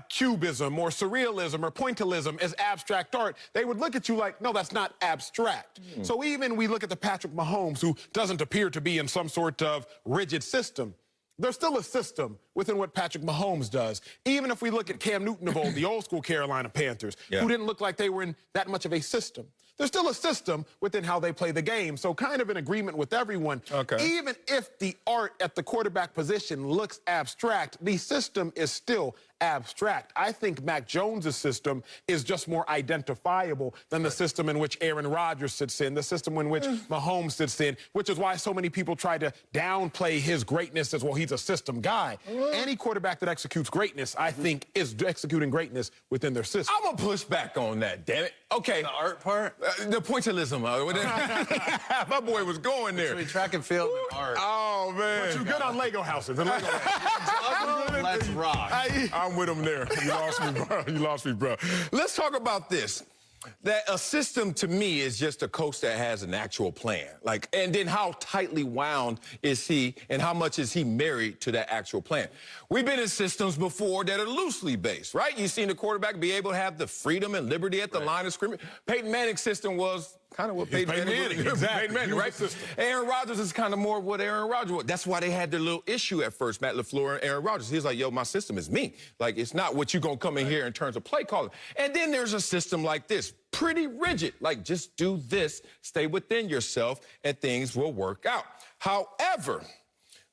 cubism or surrealism or pointillism as abstract art, they would look at you like, no, that's not abstract. So even we look at the Patrick Mahomes, who doesn't appear to be in some sort of rigid system. There's still a system within what Patrick Mahomes does. Even if we look at Cam Newton of old, the old school Carolina Panthers, who didn't look like they were in that much of a system. There's still a system within how they play the game. So kind of in agreement with everyone. Even if the art at the quarterback position looks abstract, the system is still abstract. I think Mac Jones' system is just more identifiable than the system in which Aaron Rodgers sits in, the system in which Mahomes sits in, which is why so many people try to downplay his greatness as, well, he's a system guy. Any quarterback that executes greatness, I think, is executing greatness within their system. I'm going to push back on that, damn it. Okay. The art part? The pointillism. My boy was going there. Between track and field and art. Oh, man. But you're good on Lego houses. And Lego houses. Let's rock. I'm with him there. You lost me, bro. You lost me, bro. Let's talk about this. That a system to me is just a coach that has an actual plan. Like, and then how tightly wound is he and how much is he married to that actual plan? We've been in systems before that are loosely based, right? You've seen the quarterback be able to have the freedom and liberty at the line of scrimmage. Peyton Manning's system was kind of what Peyton Manning was. Exactly. Peyton Manning, right? Aaron Rodgers is kind of more what Aaron Rodgers was. That's why they had their little issue at first, Matt LaFleur and Aaron Rodgers. He's like, yo, my system is me. Like, it's not what you're going to come in here in terms of play calling. And then there's a system like this, pretty rigid. Like, just do this, stay within yourself, and things will work out. However,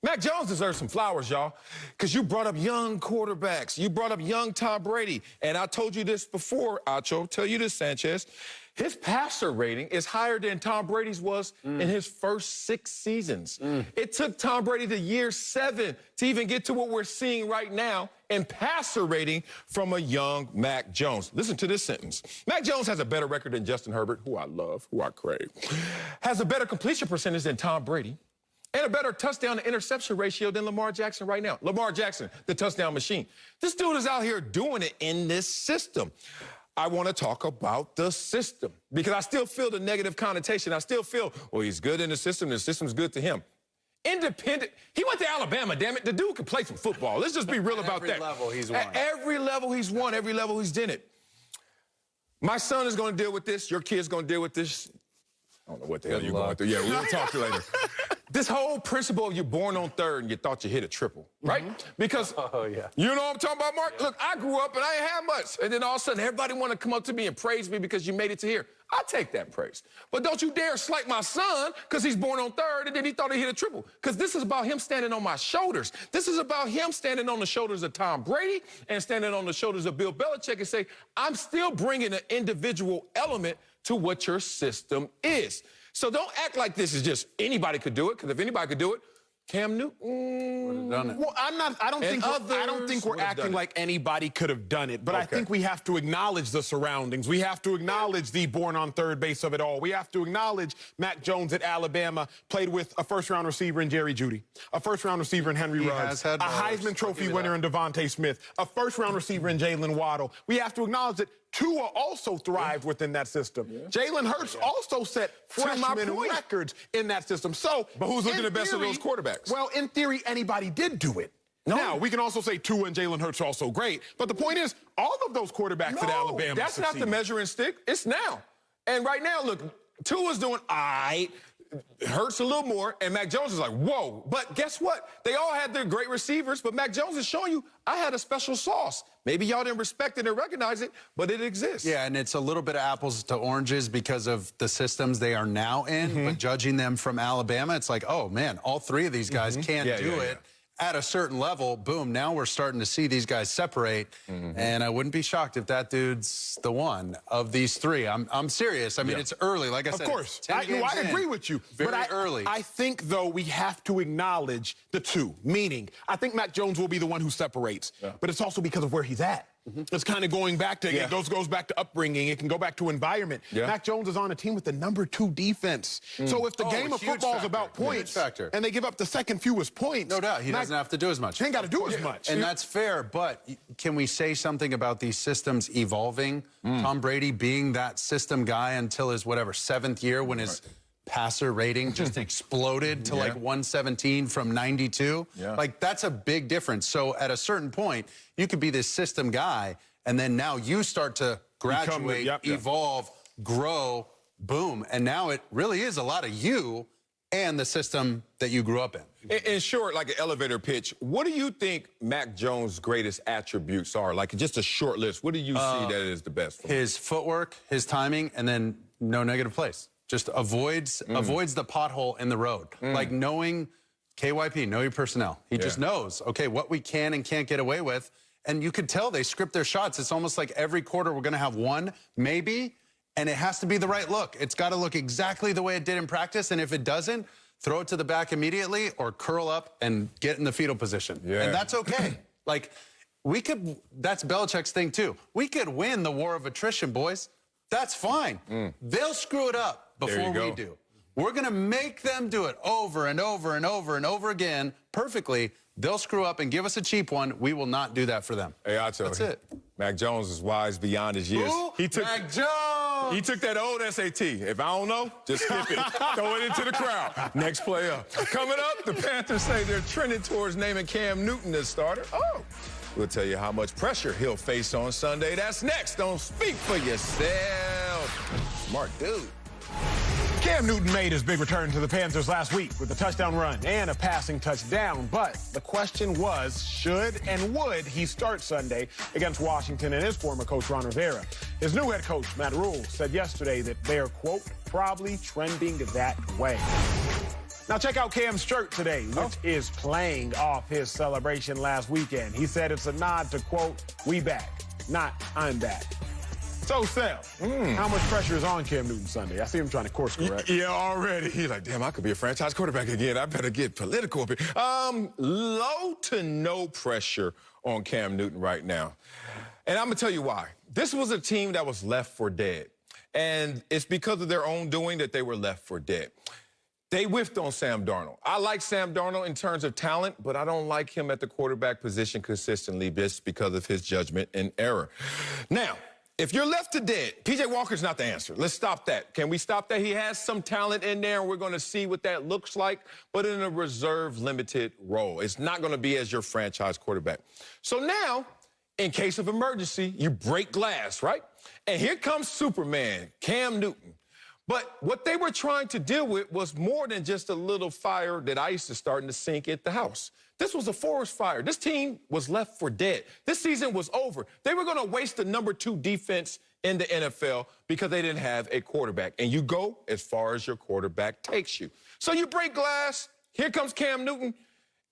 Mac Jones deserves some flowers, y'all, because you brought up young quarterbacks. You brought up young Tom Brady. And I told you this before, Acho. Tell you this, Sanchez. His passer rating is higher than Tom Brady's was in his first 6 seasons. It took Tom Brady to year 7 to even get to what we're seeing right now in passer rating from a young Mac Jones. Listen to this sentence. Mac Jones has a better record than Justin Herbert, who I love, who I crave, has a better completion percentage than Tom Brady, and a better touchdown to interception ratio than Lamar Jackson right now. Lamar Jackson, the touchdown machine. This dude is out here doing it in this system. I want to talk about the system because I still feel the negative connotation. I still feel, well, he's good in the system's good to him. Independent. He went to Alabama, damn it. The dude could play some football. Let's just be real about that. Every level he's won. At every level he's won, every level he's done it. My son is going to deal with this. Your kid's going to deal with this. I don't know what the hell you're going through. Yeah, we'll talk to you later. This whole principle of you're born on third and you thought you hit a triple, right? Because, you know what I'm talking about, Mark? Look, I grew up and I ain't had much. And then all of a sudden, everybody want to come up to me and praise me because you made it to here. I take that praise. But don't you dare slight my son because he's born on third and then he thought he hit a triple. Because this is about him standing on my shoulders. This is about him standing on the shoulders of Tom Brady and standing on the shoulders of Bill Belichick and say, I'm still bringing an individual element to what your system is. So don't act like this is just anybody could do it, because if anybody could do it, Cam Newton would have done it. Well, I don't think we're acting like anybody could have done it, but I think we have to acknowledge the surroundings. We have to acknowledge the born on third base of it all. We have to acknowledge Mac Jones at Alabama played with a first-round receiver in Jerry Jeudy, a first-round receiver in Henry Ruggs, a Heisman Trophy winner in Devontae Smith, a first-round receiver in Jalen Waddle. We have to acknowledge that Tua also thrived within that system. Jalen Hurts also set freshman records in that system. So, but who's looking the best of those quarterbacks? Well, in theory, anybody did do it. No. Now, we can also say Tua and Jalen Hurts are also great, but the point is, all of those quarterbacks at Alabama that's not the measuring stick. It's now. And right now, look, Tua's doing all right. Hurts a little more, and Mac Jones is like, whoa. But guess what? They all had their great receivers, but Mac Jones is showing you, I had a special sauce. Maybe y'all didn't respect it and recognize it, but it exists. Yeah, and it's a little bit of apples to oranges because of the systems they are now in, but judging them from Alabama, it's like, oh, man, all three of these guys can't do it. At a certain level, boom, now we're starting to see these guys separate, and I wouldn't be shocked if that dude's the one of these three. I'm serious. I mean, it's early, like I said. Of course. I agree with you. Very early. I think, though, we have to acknowledge the two, meaning I think Mac Jones will be the one who separates, but it's also because of where he's at. It's kind of going back to, it goes back to upbringing. It can go back to environment. Mac Jones is on a team with the #2 defense. So if the game of football is about points and they give up the second fewest points, no doubt, he doesn't have to do as much. He ain't got to do as much. And that's fair, but can we say something about these systems evolving? Tom Brady being that system guy until his, whatever, 7th year when his passer rating just exploded to like 117 from 92. Like, that's a big difference. So at a certain point, you could be this system guy, and then now you start to graduate, evolve, grow, boom. And now it really is a lot of you and the system that you grew up in. In short, like an elevator pitch, what do you think Mac Jones' greatest attributes are? Like, just a short list. What do you see that is the best for him? His footwork, his timing, and then no negative plays. Just avoids the pothole in the road. Like knowing KYP, know your personnel. He just knows, okay, what we can and can't get away with. And you could tell they script their shots. It's almost like every quarter we're going to have one, maybe, and it has to be the right look. It's got to look exactly the way it did in practice. And if it doesn't, throw it to the back immediately or curl up and get in the fetal position. And that's okay. Like, that's Belichick's thing too. We could win the war of attrition, boys. That's fine. They'll screw it up before we do. We're going to make them do it over and over and over and over again perfectly. They'll screw up and give us a cheap one. We will not do that for them. Hey, Acho, that's it. Mac Jones is wise beyond his years. Mac Jones! He took that old SAT. If I don't know, just skip it. Throw it into the crowd. Next play up. Coming up, the Panthers say they're trending towards naming Cam Newton as starter. We'll tell you how much pressure he'll face on Sunday. That's next. Don't speak for yourself. Smart dude. Cam Newton made his big return to the Panthers last week with a touchdown run and a passing touchdown. But the question was, should and would he start Sunday against Washington and his former coach, Ron Rivera? His new head coach, Matt Rule, said yesterday that they're, quote, probably trending that way. Now check out Cam's shirt today, which is playing off his celebration last weekend. He said it's a nod to, quote, we back, not I'm back. So, Sal, how much pressure is on Cam Newton Sunday? I see him trying to course correct. Yeah, already. He's like, damn, I could be a franchise quarterback again. I better get political a bit. Low to no pressure on Cam Newton right now. And I'm going to tell you why. This was a team that was left for dead. And it's because of their own doing that they were left for dead. They whiffed on Sam Darnold. I like Sam Darnold in terms of talent, but I don't like him at the quarterback position consistently just because of his judgment and error. Now, if you're left to dead, P.J. Walker's not the answer. Let's stop that. Can we stop that? He has some talent in there, and we're going to see what that looks like, but in a reserve, limited role. It's not going to be as your franchise quarterback. So now, in case of emergency, you break glass, right? And here comes Superman, Cam Newton. But what they were trying to deal with was more than just a little fire that ice is starting to sink at the house. This was a forest fire. This team was left for dead. This season was over. They were going to waste the #2 defense in the NFL because they didn't have a quarterback. And you go as far as your quarterback takes you. So you break glass. Here comes Cam Newton.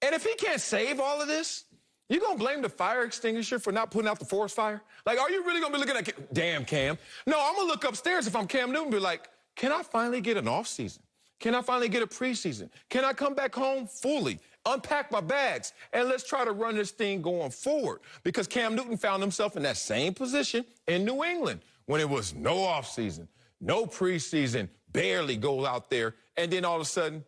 And if he can't save all of this, you going to blame the fire extinguisher for not putting out the forest fire? Like, are you really going to be looking at, damn, Cam? No, I'm going to look upstairs if I'm Cam Newton and be like, can I finally get an offseason? Can I finally get a preseason? Can I come back home fully, unpack my bags, and let's try to run this thing going forward? Because Cam Newton found himself in that same position in New England when it was no offseason, no preseason, barely go out there, and then all of a sudden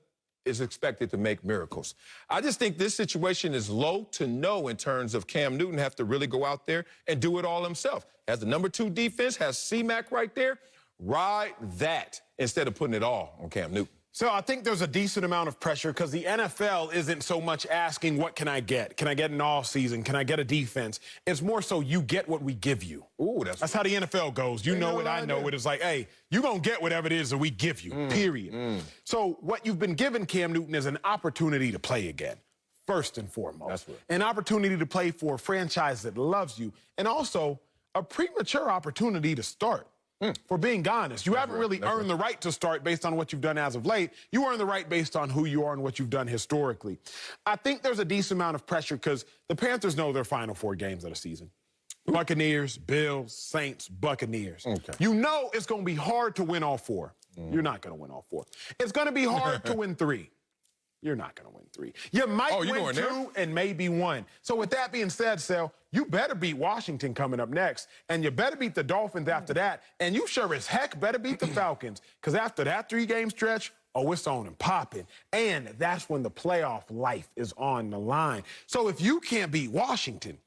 is expected to make miracles. I just think this situation is low to no in terms of Cam Newton have to really go out there and do it all himself. Has the #2 defense, has C-Mac right there. Ride that instead of putting it all on Cam Newton. So I think there's a decent amount of pressure because the NFL isn't so much asking, what can I get? Can I get an all-season? Can I get a defense? It's more so you get what we give you. Ooh, that's how the NFL goes. You know it, I know it. It's like, hey, you're going to get whatever it is that we give you, period. So what you've been given, Cam Newton, is an opportunity to play again, first and foremost. That's right. An opportunity to play for a franchise that loves you, and also a premature opportunity to start. For being honest, you haven't really earned the right to start based on what you've done as of late. You earn the right based on who you are and what you've done historically. I think there's a decent amount of pressure because the Panthers know their final 4 games of the season. Buccaneers, Bills, Saints, Buccaneers. Okay. You know it's going to be hard to win all 4. You're not going to win all 4. It's going to be hard to win 3. You're not going to win 3. You might win 2 and maybe 1. So with that being said, Sel, you better beat Washington coming up next, and you better beat the Dolphins after that, and you sure as heck better beat the Falcons, because after that 3-game stretch, it's on and popping. And that's when the playoff life is on the line. So if you can't beat Washington,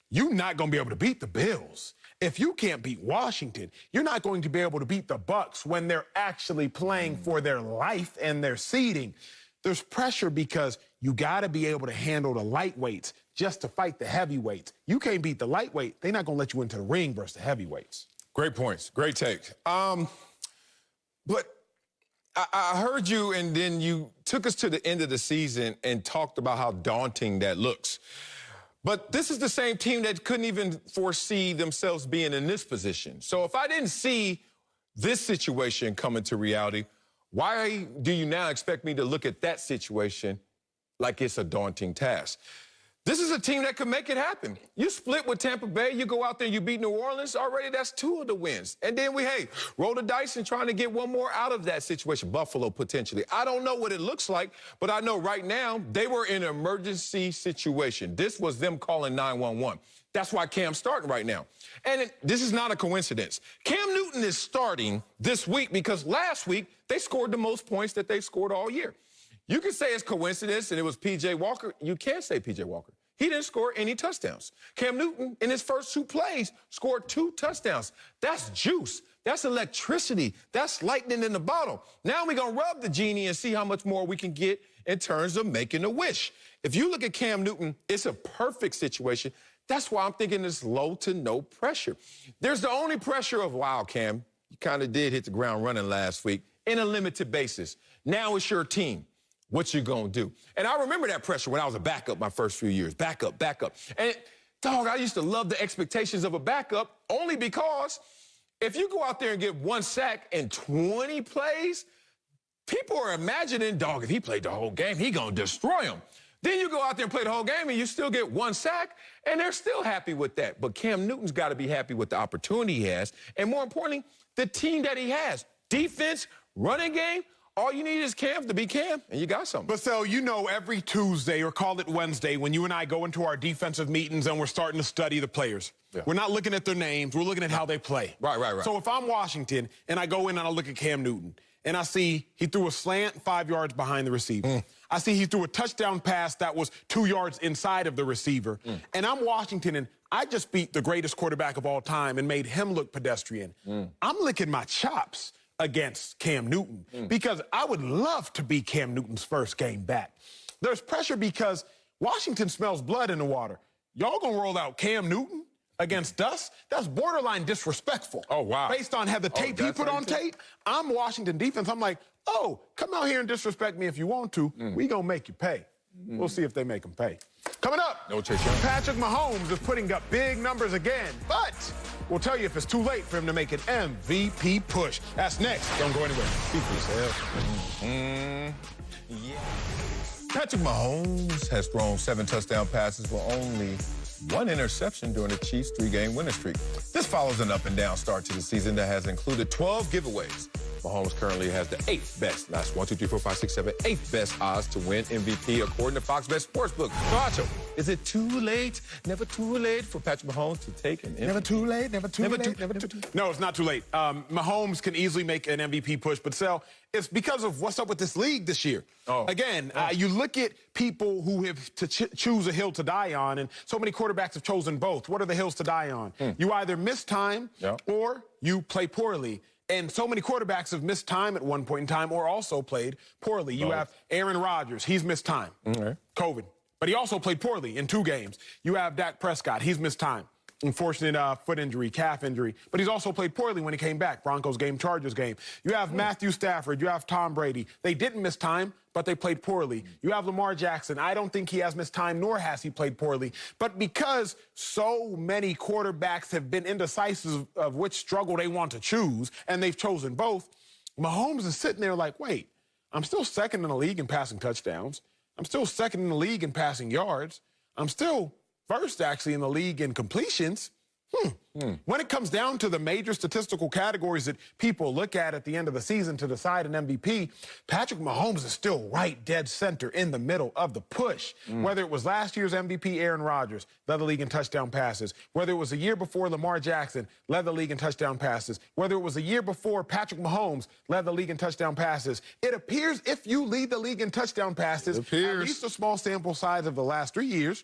you're not going to be able to beat the Bills. If you can't beat Washington, you're not going to be able to beat the Bucs when they're actually playing for their life and their seeding. There's pressure because you got to be able to handle the lightweights just to fight the heavyweights. You can't beat the lightweight. They're not going to let you into the ring versus the heavyweights. Great points. Great take. But I heard you, and then you took us to the end of the season and talked about how daunting that looks. But this is the same team that couldn't even foresee themselves being in this position. So if I didn't see this situation coming to reality, why do you now expect me to look at that situation like it's a daunting task? This is a team that could make it happen. You split with Tampa Bay, you go out there and you beat New Orleans, already that's 2 of the wins. And then roll the dice and trying to get 1 more out of that situation. Buffalo, potentially. I don't know what it looks like, but I know right now they were in an emergency situation. This was them calling 911. That's why Cam's starting right now. And this is not a coincidence. Cam Newton is starting this week because last week they scored the most points that they've scored all year. You can say it's coincidence and it was P.J. Walker. You can't say P.J. Walker. He didn't score any touchdowns. Cam Newton, in his first 2 plays, scored 2 touchdowns. That's juice. That's electricity. That's lightning in the bottle. Now we're going to rub the genie and see how much more we can get in terms of making a wish. If you look at Cam Newton, it's a perfect situation. That's why I'm thinking it's low to no pressure. There's the only pressure of, wow, Cam, you kind of did hit the ground running last week in a limited basis. Now it's your team. What you gonna do? And I remember that pressure when I was a backup my first few years. Backup. And, dog, I used to love the expectations of a backup only because if you go out there and get 1 sack in 20 plays, people are imagining, dog, if he played the whole game, he gonna destroy him. Then you go out there and play the whole game and you still get 1 sack, and they're still happy with that. But Cam Newton's got to be happy with the opportunity he has, and more importantly, the team that he has. Defense, running game, all you need is Cam to be Cam, and you got something. But so you know, every Tuesday, or call it Wednesday, when you and I go into our defensive meetings and we're starting to study the players. Yeah. We're not looking at their names. We're looking at how they play. Right. So if I'm Washington and I go in and I look at Cam Newton and I see he threw a slant 5 yards behind the receiver. I see he threw a touchdown pass that was 2 yards inside of the receiver. And I'm Washington, and I just beat the greatest quarterback of all time and made him look pedestrian. I'm licking my chops against Cam Newton because I would love to be Cam Newton's first game back. There's pressure because Washington smells blood in the water. Y'all gonna roll out Cam Newton against us? That's borderline disrespectful. Oh, wow. Based on the tape he put on tape, I'm Washington defense. I'm like, oh, come out here and disrespect me if you want to. We gonna make you pay. We'll see if they make him pay. Coming up, No Chase Young. Patrick Mahomes is putting up big numbers again, but we'll tell you if it's too late for him to make an MVP push. That's next. Don't go anywhere. Speak for yourself. Patrick Mahomes has thrown 7 touchdown passes with only 1 interception during the Chiefs' 3-game winning streak. This follows an up-and-down start to the season that has included 12 giveaways. Mahomes currently has the 8th best, that's 1, 2, 3, 4, 5, 6, 7, 8th best odds to win MVP according to Fox Bet Sportsbook. So, Acho, is it too late, never too late for Patrick Mahomes to take an MVP? Never too late, never too late. No, it's not too late. Mahomes can easily make an MVP push, but Sal, it's because of what's up with this league this year. Again, you look at people who have to choose a hill to die on, and so many quarterbacks have chosen both. What are the hills to die on? You either miss time or you play poorly. And so many quarterbacks have missed time at one point in time or also played poorly. You have Aaron Rodgers. He's missed time. COVID. But he also played poorly in 2 games. You have Dak Prescott. He's missed time. Unfortunate foot injury, calf injury. But he's also played poorly when he came back. Broncos game, Chargers game. You have Matthew Stafford. You have Tom Brady. They didn't miss time, but they played poorly. You have Lamar Jackson. I don't think he has missed time, nor has he played poorly. But because so many quarterbacks have been indecisive of which struggle they want to choose, and they've chosen both, Mahomes is sitting there like, wait, I'm still second in the league in passing touchdowns. I'm still second in the league in passing yards. I'm still first, actually, in the league in completions. When it comes down to the major statistical categories that people look at the end of the season to decide an MVP, Patrick Mahomes is still right dead center in the middle of the push. Whether it was last year's MVP, Aaron Rodgers, led the league in touchdown passes. Whether it was a year before Lamar Jackson, led the league in touchdown passes. Whether it was a year before Patrick Mahomes, led the league in touchdown passes. It appears if you lead the league in touchdown passes, at least a small sample size of the last 3 years,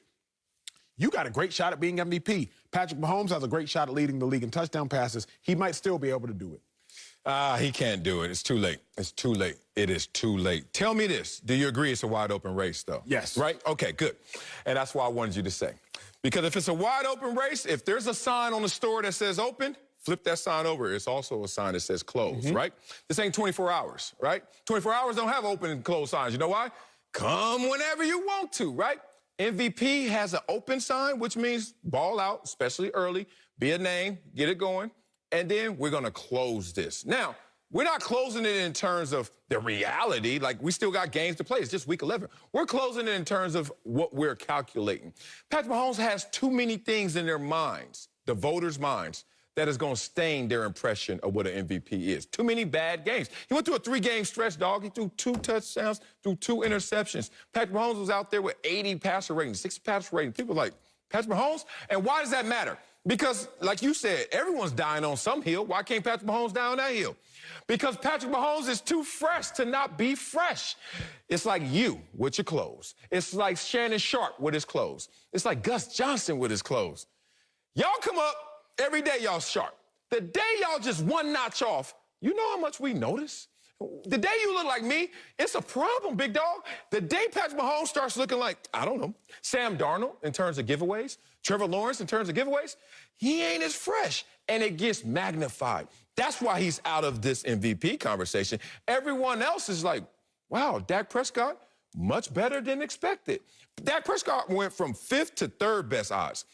you got a great shot at being MVP. Patrick Mahomes has a great shot at leading the league in touchdown passes. He might still be able to do it. He can't do it. It's too late. It's too late. It is too late. Tell me this. Do you agree it's a wide open race, though? Yes. Right? Okay, good. And that's why I wanted you to say. Because if it's a wide open race, if there's a sign on the store that says open, flip that sign over. It's also a sign that says closed, right? This ain't 24 hours, right? 24 hours don't have open and closed signs. You know why? Come whenever you want to, right? MVP has an open sign, which means ball out, especially early, be a name, get it going, and then we're going to close this. Now, we're not closing it in terms of the reality, like we still got games to play. It's just week 11. We're closing it in terms of what we're calculating. Patrick Mahomes has too many things in their minds, the voters' minds, that is going to stain their impression of what an MVP is. Too many bad games. He went through a 3-game stretch, dog. He threw 2 touchdowns, threw 2 interceptions. Patrick Mahomes was out there with 80 passer ratings, 60 passer ratings. People like, Patrick Mahomes? And why does that matter? Because, like you said, everyone's dying on some hill. Why can't Patrick Mahomes die on that hill? Because Patrick Mahomes is too fresh to not be fresh. It's like you with your clothes. It's like Shannon Sharp with his clothes. It's like Gus Johnson with his clothes. Y'all come up, every day y'all sharp. The day y'all just 1 notch off, you know how much we notice? The day you look like me, it's a problem, big dog. The day Patrick Mahomes starts looking like, I don't know, Sam Darnold in terms of giveaways, Trevor Lawrence in terms of giveaways, he ain't as fresh, and it gets magnified. That's why he's out of this MVP conversation. Everyone else is like, wow, Dak Prescott, much better than expected. Dak Prescott went from 5th to 3rd best odds.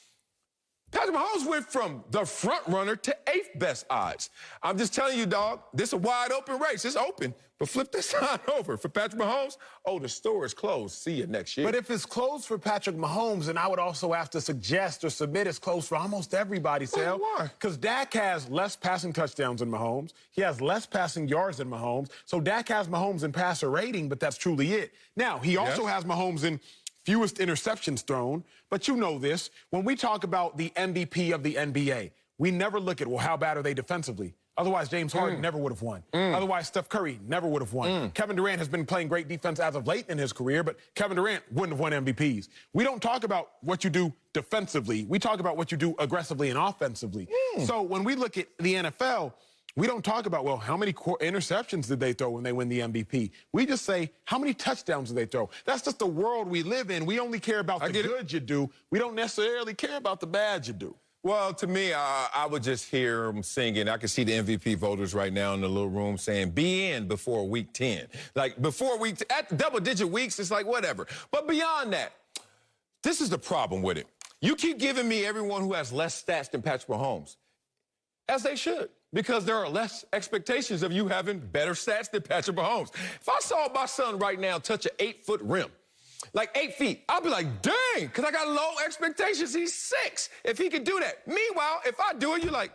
Patrick Mahomes went from the front runner to 8th best odds. I'm just telling you, dog, this is a wide open race. It's open, but flip this sign over. For Patrick Mahomes, oh, the store is closed. See you next year. But if it's closed for Patrick Mahomes, then I would also have to suggest or submit it's closed for almost everybody, Sal. Why? Because Dak has less passing touchdowns than Mahomes. He has less passing yards than Mahomes. So Dak has Mahomes in passer rating, but that's truly it. Now, he also has Mahomes in fewest interceptions thrown, but you know this. When we talk about the MVP of the NBA, we never look at, well, how bad are they defensively? Otherwise, James Harden never would have won. Otherwise, Steph Curry never would have won. Kevin Durant has been playing great defense as of late in his career, but Kevin Durant wouldn't have won MVPs. We don't talk about what you do defensively. We talk about what you do aggressively and offensively. So when we look at the NFL, we don't talk about, well, how many interceptions did they throw when they win the MVP? We just say, how many touchdowns did they throw? That's just the world we live in. We only care about the good you do. We don't necessarily care about the bad you do. Well, to me, I would just hear them singing. I can see the MVP voters right now in the little room saying, be in before week 10. Like, before week, at double-digit weeks, it's like, whatever. But beyond that, this is the problem with it. You keep giving me everyone who has less stats than Patrick Mahomes, as they should, because there are less expectations of you having better stats than Patrick Mahomes. If I saw my son right now touch an 8-foot rim, like 8 feet, I'd be like, dang, because I got low expectations. He's 6. If he could do that. Meanwhile, if I do it, you're like,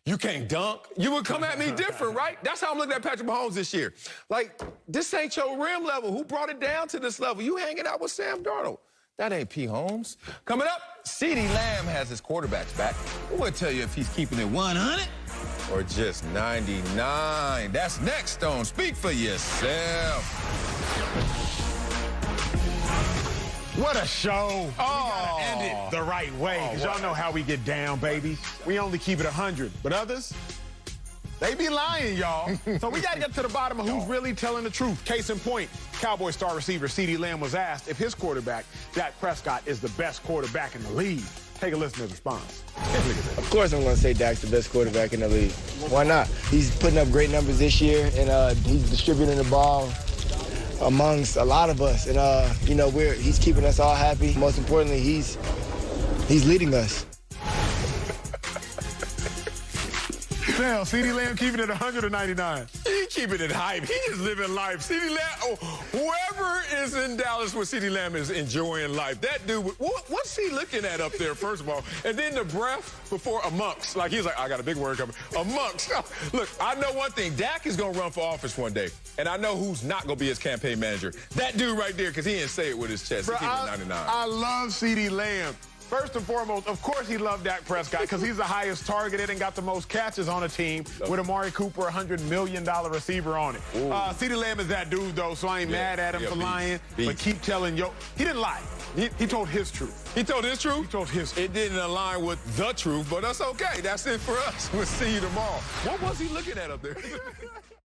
you can't dunk. You would come at me different, right? That's how I'm looking at Patrick Mahomes this year. Like, this ain't your rim level. Who brought it down to this level? You hanging out with Sam Darnold. That ain't P. Holmes. Coming up, CeeDee Lamb has his quarterbacks back. We'll tell you if he's keeping it 100 or just 99. That's next on Speak for Yourself. What a show. We gotta end it the right way, because y'all know how we get down, baby. We only keep it 100. But others, They be lying, y'all. So we got to get to the bottom of who's really telling the truth. Case in point, Cowboys star receiver CeeDee Lamb was asked if his quarterback, Dak Prescott, is the best quarterback in the league. Take a listen to his response. Of course I'm going to say Dak's the best quarterback in the league. Why not? He's putting up great numbers this year, and he's distributing the ball amongst a lot of us. And, you know, he's keeping us all happy. Most importantly, he's leading us. Damn, CeeDee Lamb keeping it 199. He keeping it hype. He is living life. CeeDee Lamb, whoever is in Dallas with CeeDee Lamb is enjoying life. That dude, what's he looking at up there, first of all? And then the breath before amongst. Like, he's like, I got a big word coming. Amongst. Look, I know one thing. Dak is going to run for office one day. And I know who's not going to be his campaign manager. That dude right there, because he didn't say it with his chest. Bro, he keeping it 99. I love CeeDee Lamb. First and foremost, of course he loved Dak Prescott because he's the highest targeted and got the most catches on a team with Amari Cooper, $100 million receiver on it. CeeDee Lamb is that dude, though, so I ain't mad at him for lying. But keep telling, he didn't lie. He told his truth. He told his truth? He told his truth. It didn't align with the truth, but that's okay. That's it for us. We'll see you tomorrow. What was he looking at up there?